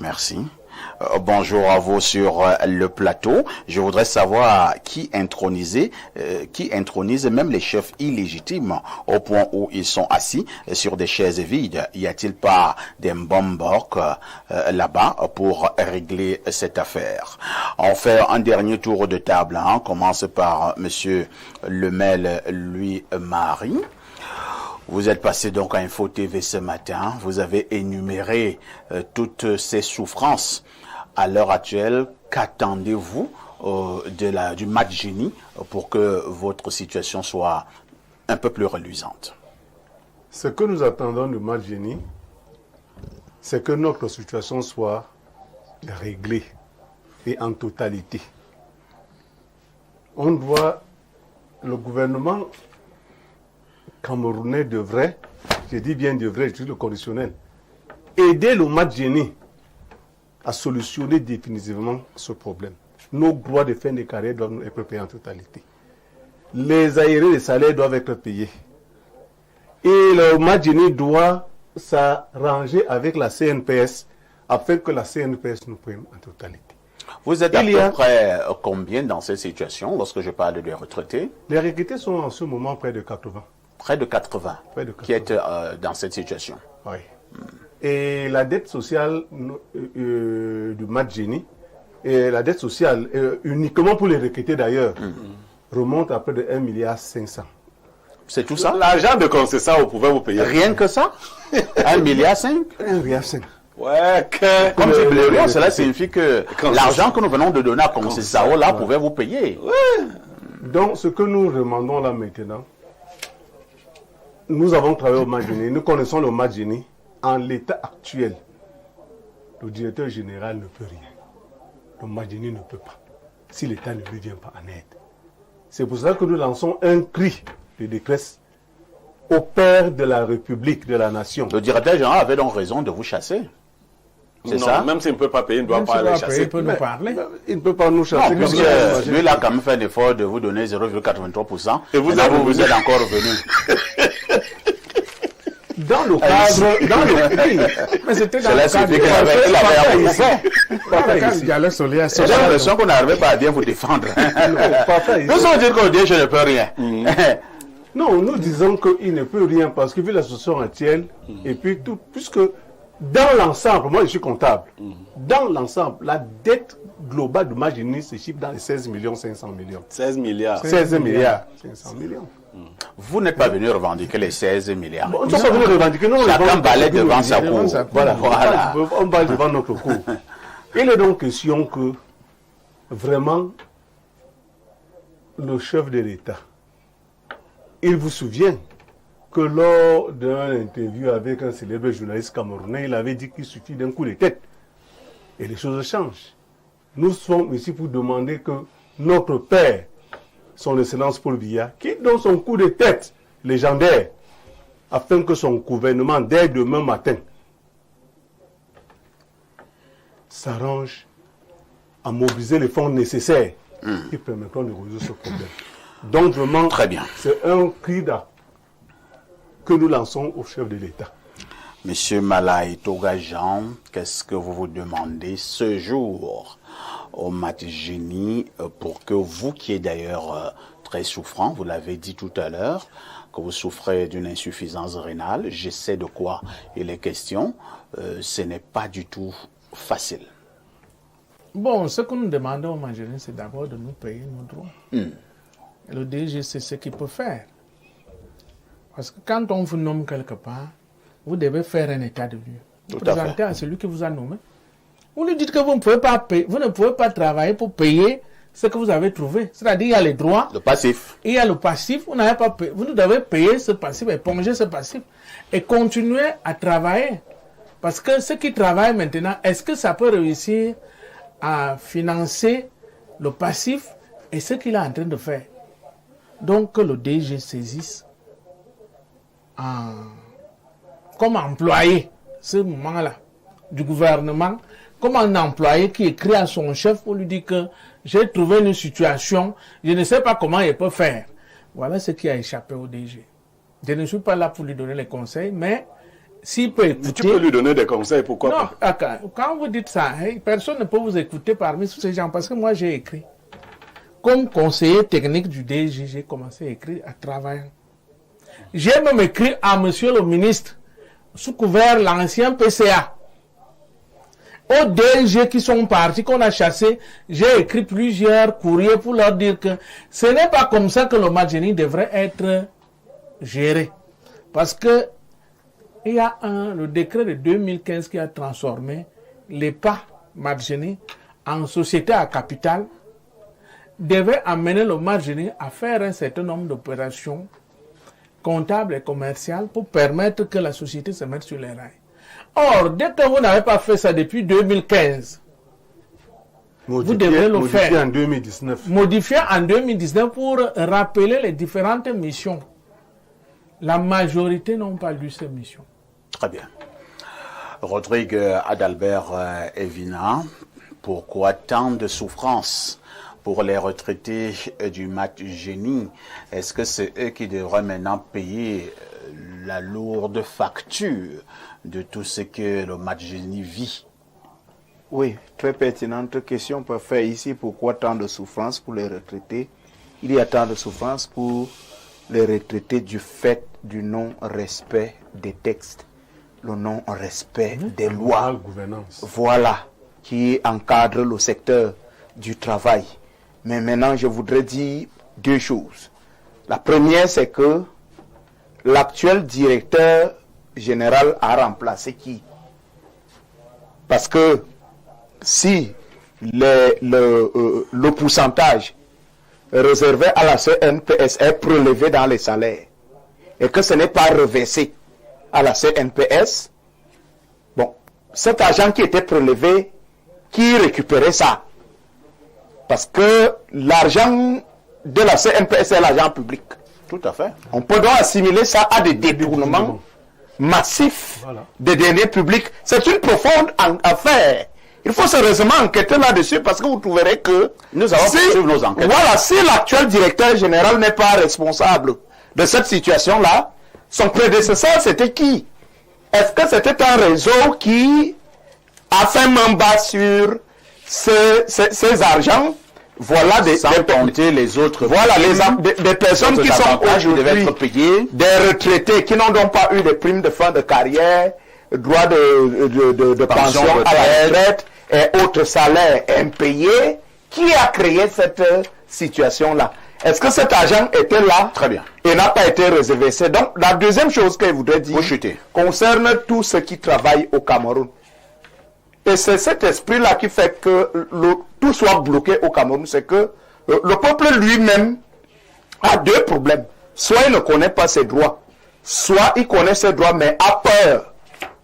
Merci. Bonjour à vous sur le plateau. Je voudrais savoir qui intronise même les chefs illégitimes au point où ils sont assis sur des chaises vides. Y a-t-il pas des Mbombork là-bas pour régler cette affaire? On fait un dernier tour de table. On commence par Monsieur Lemel, Louis-Marie. Vous êtes passé donc à Info TV ce matin. Vous avez énuméré toutes ces souffrances. À l'heure actuelle, qu'attendez-vous du match génie pour que votre situation soit un peu plus reluisante? Ce que nous attendons du match génie, c'est que notre situation soit réglée et en totalité. Le gouvernement camerounais devrait, je dis bien devrait, je dis le conditionnel, aider le match génie à solutionner définitivement ce problème. Nos droits de fin de carrière doivent être payés en totalité. Les aérés de salaire doivent être payés. Et le match génie doit s'arranger avec la CNPS afin que la CNPS nous prenne en totalité. Vous êtes à peu près combien dans cette situation lorsque je parle des retraités? Les retraités sont en ce moment près de 80. Près de 80, qui est dans cette situation. Oui. Et la dette sociale du match génie, et la dette sociale, uniquement pour les retraités d'ailleurs, remonte à près de 1,5 milliard. C'est tout ça? L'argent de concession, vous pouvez vous payer. Rien que ça? 1,5 milliard? 1,5 milliard. Ouais, comme c'est bleu, cela signifie que l'argent que nous venons de donner à Concessao, là, pouvait vous payer. Ouais. Donc, ce que nous demandons là maintenant, nous avons travaillé au match génie, nous connaissons le match génie. En l'état actuel, le directeur général ne peut rien. Le match génie ne peut pas. Si l'État ne lui vient pas en aide. C'est pour ça que nous lançons un cri de détresse au père de la République, de la nation. Le directeur général avait donc raison de vous chasser. C'est ça? Même s'il ne peut pas payer, il ne doit pas aller chasser. Il peut nous parler. Il ne peut pas nous chasser. Non, parce que lui, il a quand même fait l'effort de vous donner 0,83%. Et vous êtes encore revenu. Dans le cadre, mais c'était dans le cadre du dialogue social. J'ai l'impression qu'on n'arrivait pas à bien vous défendre. Nous allons dire qu'au DG je ne peux rien. Non, nous disons qu'il ne peut rien parce que vu la situation actuelle, et puis tout, puisque dans l'ensemble, moi je suis comptable, dans l'ensemble, la dette globale du match génie se chiffre dans les 16 500 millions. 16 milliards. 16 milliards 500 millions. Vous n'êtes pas venu revendiquer les 16 milliards. Bon, on n'est pas venu revendiquer. Non, chacun balait devant sa cour. Voilà. On balle devant notre cour. Il est donc question que, vraiment, le chef de l'État, il vous souvient que lors d'une interview avec un célèbre journaliste camerounais, il avait dit qu'il suffit d'un coup de tête. Et les choses changent. Nous sommes ici pour demander que notre père, son Excellence Paul Biya, qui donne son coup de tête légendaire, afin que son gouvernement, dès demain matin, s'arrange à mobiliser les fonds nécessaires qui permettront de résoudre ce problème. Donc vraiment, très bien. C'est un cri que nous lançons au chef de l'État. Monsieur Malaï Togajan, qu'est-ce que vous vous demandez ce jour au match génie pour que vous qui êtes d'ailleurs très souffrant, vous l'avez dit tout à l'heure, que vous souffrez d'une insuffisance rénale, je sais de quoi il est question, ce n'est pas du tout facile. Bon, ce que nous demandons au match génie, c'est d'abord de nous payer nos droits. Et le DG, c'est ce qu'il peut faire. Parce que quand on vous nomme quelque part, vous devez faire un état de lieu. Vous présentez à celui qui vous a nommé. Vous lui dites que vous ne pouvez pas payer, vous ne pouvez pas travailler pour payer ce que vous avez trouvé. C'est-à-dire, il y a les droits. Le passif. Il y a le passif. Vous n'avez pas payé. Vous devez payer ce passif, éponger ce passif et continuer à travailler. Parce que ceux qui travaillent maintenant, est-ce que ça peut réussir à financer le passif et ce qu'il est en train de faire? Donc, que le DG saisisse comme employé, ce moment-là, du gouvernement, comme un employé qui écrit à son chef pour lui dire que j'ai trouvé une situation, je ne sais pas comment il peut faire. Voilà ce qui a échappé au DG. Je ne suis pas là pour lui donner les conseils, mais s'il peut écouter... Tu peux lui donner des conseils, pourquoi pas? Quand vous dites ça, personne ne peut vous écouter parmi tous ces gens, parce que moi j'ai écrit. Comme conseiller technique du DG, j'ai commencé à écrire, à travailler. J'ai même écrit à monsieur le ministre, sous couvert l'ancien PCA. Aux DG qui sont partis, qu'on a chassés, j'ai écrit plusieurs courriers pour leur dire que ce n'est pas comme ça que le match génie devrait être géré. Parce que il y a le décret de 2015 qui a transformé l'EPA match génie en société à capital, devait amener le match génie à faire un certain nombre d'opérations comptables et commerciales pour permettre que la société se mette sur les rails. Or, dès que vous n'avez pas fait ça depuis 2015, vous devez le faire. Modifié en 2019. Modifié en 2019 pour rappeler les différentes missions. La majorité n'ont pas lu ces missions. Très bien. Rodrigue Adalbert Evina, pourquoi tant de souffrance pour les retraités du match génie? Est-ce que c'est eux qui devraient maintenant payer la lourde facture de tout ce que le match génie vit? Oui, très pertinente question pour faire ici. Pourquoi tant de souffrance pour les retraités? Il y a tant de souffrance pour les retraités du fait du non-respect des textes, le non-respect des lois. Voilà, qui encadre le secteur du travail. Mais maintenant, je voudrais dire deux choses. La première, c'est que l'actuel directeur général a remplacé qui? Parce que si le pourcentage réservé à la CNPS est prélevé dans les salaires et que ce n'est pas reversé à la CNPS, bon, cet argent qui était prélevé, qui récupérait ça? Parce que l'argent de la CNPS est l'argent public. Tout à fait. On peut donc assimiler ça à des détournements massifs des deniers publics. C'est une profonde affaire. Il faut sérieusement enquêter là-dessus parce que vous trouverez que nous allons poursuivre nos enquêtes. Voilà, si l'actuel directeur général n'est pas responsable de cette situation-là, son prédécesseur, c'était qui? Est-ce que c'était un réseau qui a fait main basse sur ces argents? Voilà compter les autres. Voilà des personnes qui sont aujourd'hui des retraités qui n'ont donc pas eu de primes de fin de carrière, droit de pension à la retraite et autres salaires impayés. Qui a créé cette situation-là? Est-ce que cet argent était là? Très bien. Et n'a pas été réversé? Donc, la deuxième chose que je voudrais dire concerne tous ceux qui travaillent au Cameroun. Et c'est cet esprit-là qui fait que tout soit bloqué au Cameroun. C'est que le peuple lui-même a deux problèmes. Soit il ne connaît pas ses droits, soit il connaît ses droits mais a peur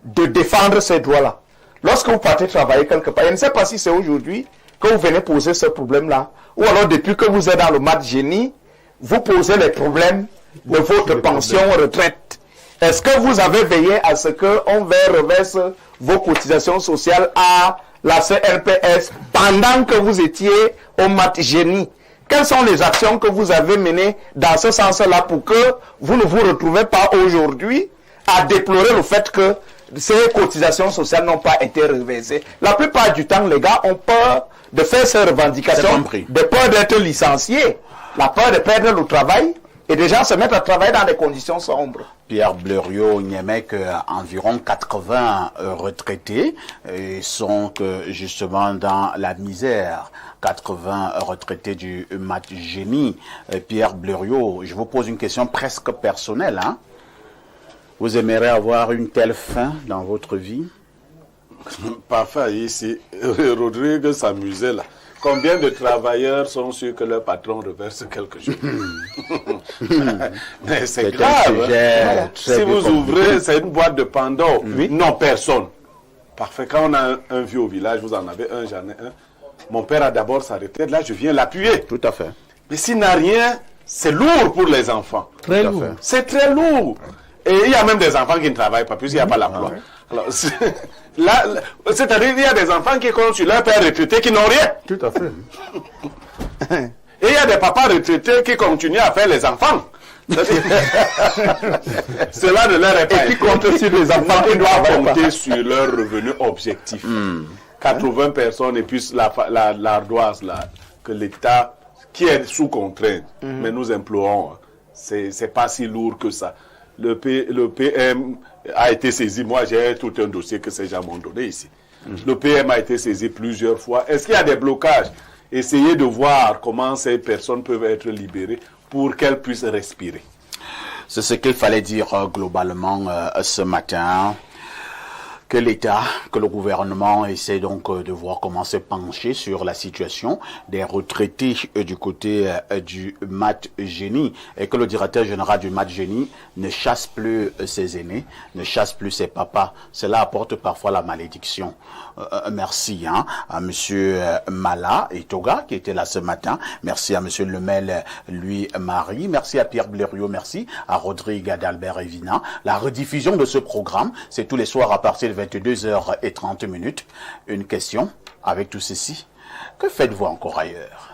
de défendre ces droits-là. Lorsque vous partez travailler quelque part, je ne sais pas si c'est aujourd'hui que vous venez poser ce problème-là, ou alors depuis que vous êtes dans le match génie, vous posez les problèmes de votre pension retraite. Est-ce que vous avez veillé à ce qu'on reverse vos cotisations sociales à la CNPS pendant que vous étiez au match génie? Quelles sont les actions que vous avez menées dans ce sens-là pour que vous ne vous retrouvez pas aujourd'hui à déplorer le fait que ces cotisations sociales n'ont pas été reversées. La plupart du temps, les gars ont peur de faire ces revendications, de peur d'être licenciés, la peur de perdre le travail, et des gens se mettent à travailler dans des conditions sombres. Pierre Bleriot niait qu'environ 80 retraités sont justement dans la misère. 80 retraités du mat génie. Pierre Bleriot, je vous pose une question presque personnelle. Hein? Vous aimeriez avoir une telle fin dans votre vie? Parfait, ici. Rodrigue s'amusait là. Combien de travailleurs sont sûrs que leur patron reverse quelque chose? Mais c'est grave. Si vous ouvrez, c'est une boîte de Pandore. Oui. Non, personne. Parfait. Quand on a un vieux au village, vous en avez un, j'en ai un. Mon père a d'abord sa retraite, là je viens l'appuyer. Tout à fait. Mais s'il n'a rien, c'est lourd pour les enfants. Très lourd. C'est très lourd. Et il y a même des enfants qui ne travaillent pas, puisqu'il n'y a pas l'emploi. C'est-à-dire qu'il y a des enfants qui comptent sur leur père retraité qui n'ont rien. Tout à fait. Et il y a des papas retraités qui continuent à faire les enfants. Cela ne leur est pas. Et qui comptent sur les enfants qui doivent compter sur leur revenu objectif. 80 personnes et puis l'ardoise là, que l'État, qui est sous contrainte, mais nous implorons, c'est pas si lourd que ça. Le PM a été saisi, moi j'ai tout un dossier que ces gens m'ont donné ici. Le PM a été saisi plusieurs fois. Est-ce qu'il y a des blocages? Essayez de voir comment ces personnes peuvent être libérées pour qu'elles puissent respirer. C'est ce qu'il fallait dire globalement ce matin. Que l'État, que le gouvernement essaie donc de voir comment se pencher sur la situation des retraités du côté du mat génie et que le directeur général du mat génie ne chasse plus ses aînés, ne chasse plus ses papas. Cela apporte parfois la malédiction. Merci à monsieur Mala et Toga qui était là ce matin. Merci à monsieur Lemel, Louis-Marie. Merci à Pierre Bleriot. Merci à Rodrigue d'Albert Evina. La rediffusion de ce programme, c'est tous les soirs à partir de 22h30. Une question avec tout ceci. Que faites-vous encore ailleurs?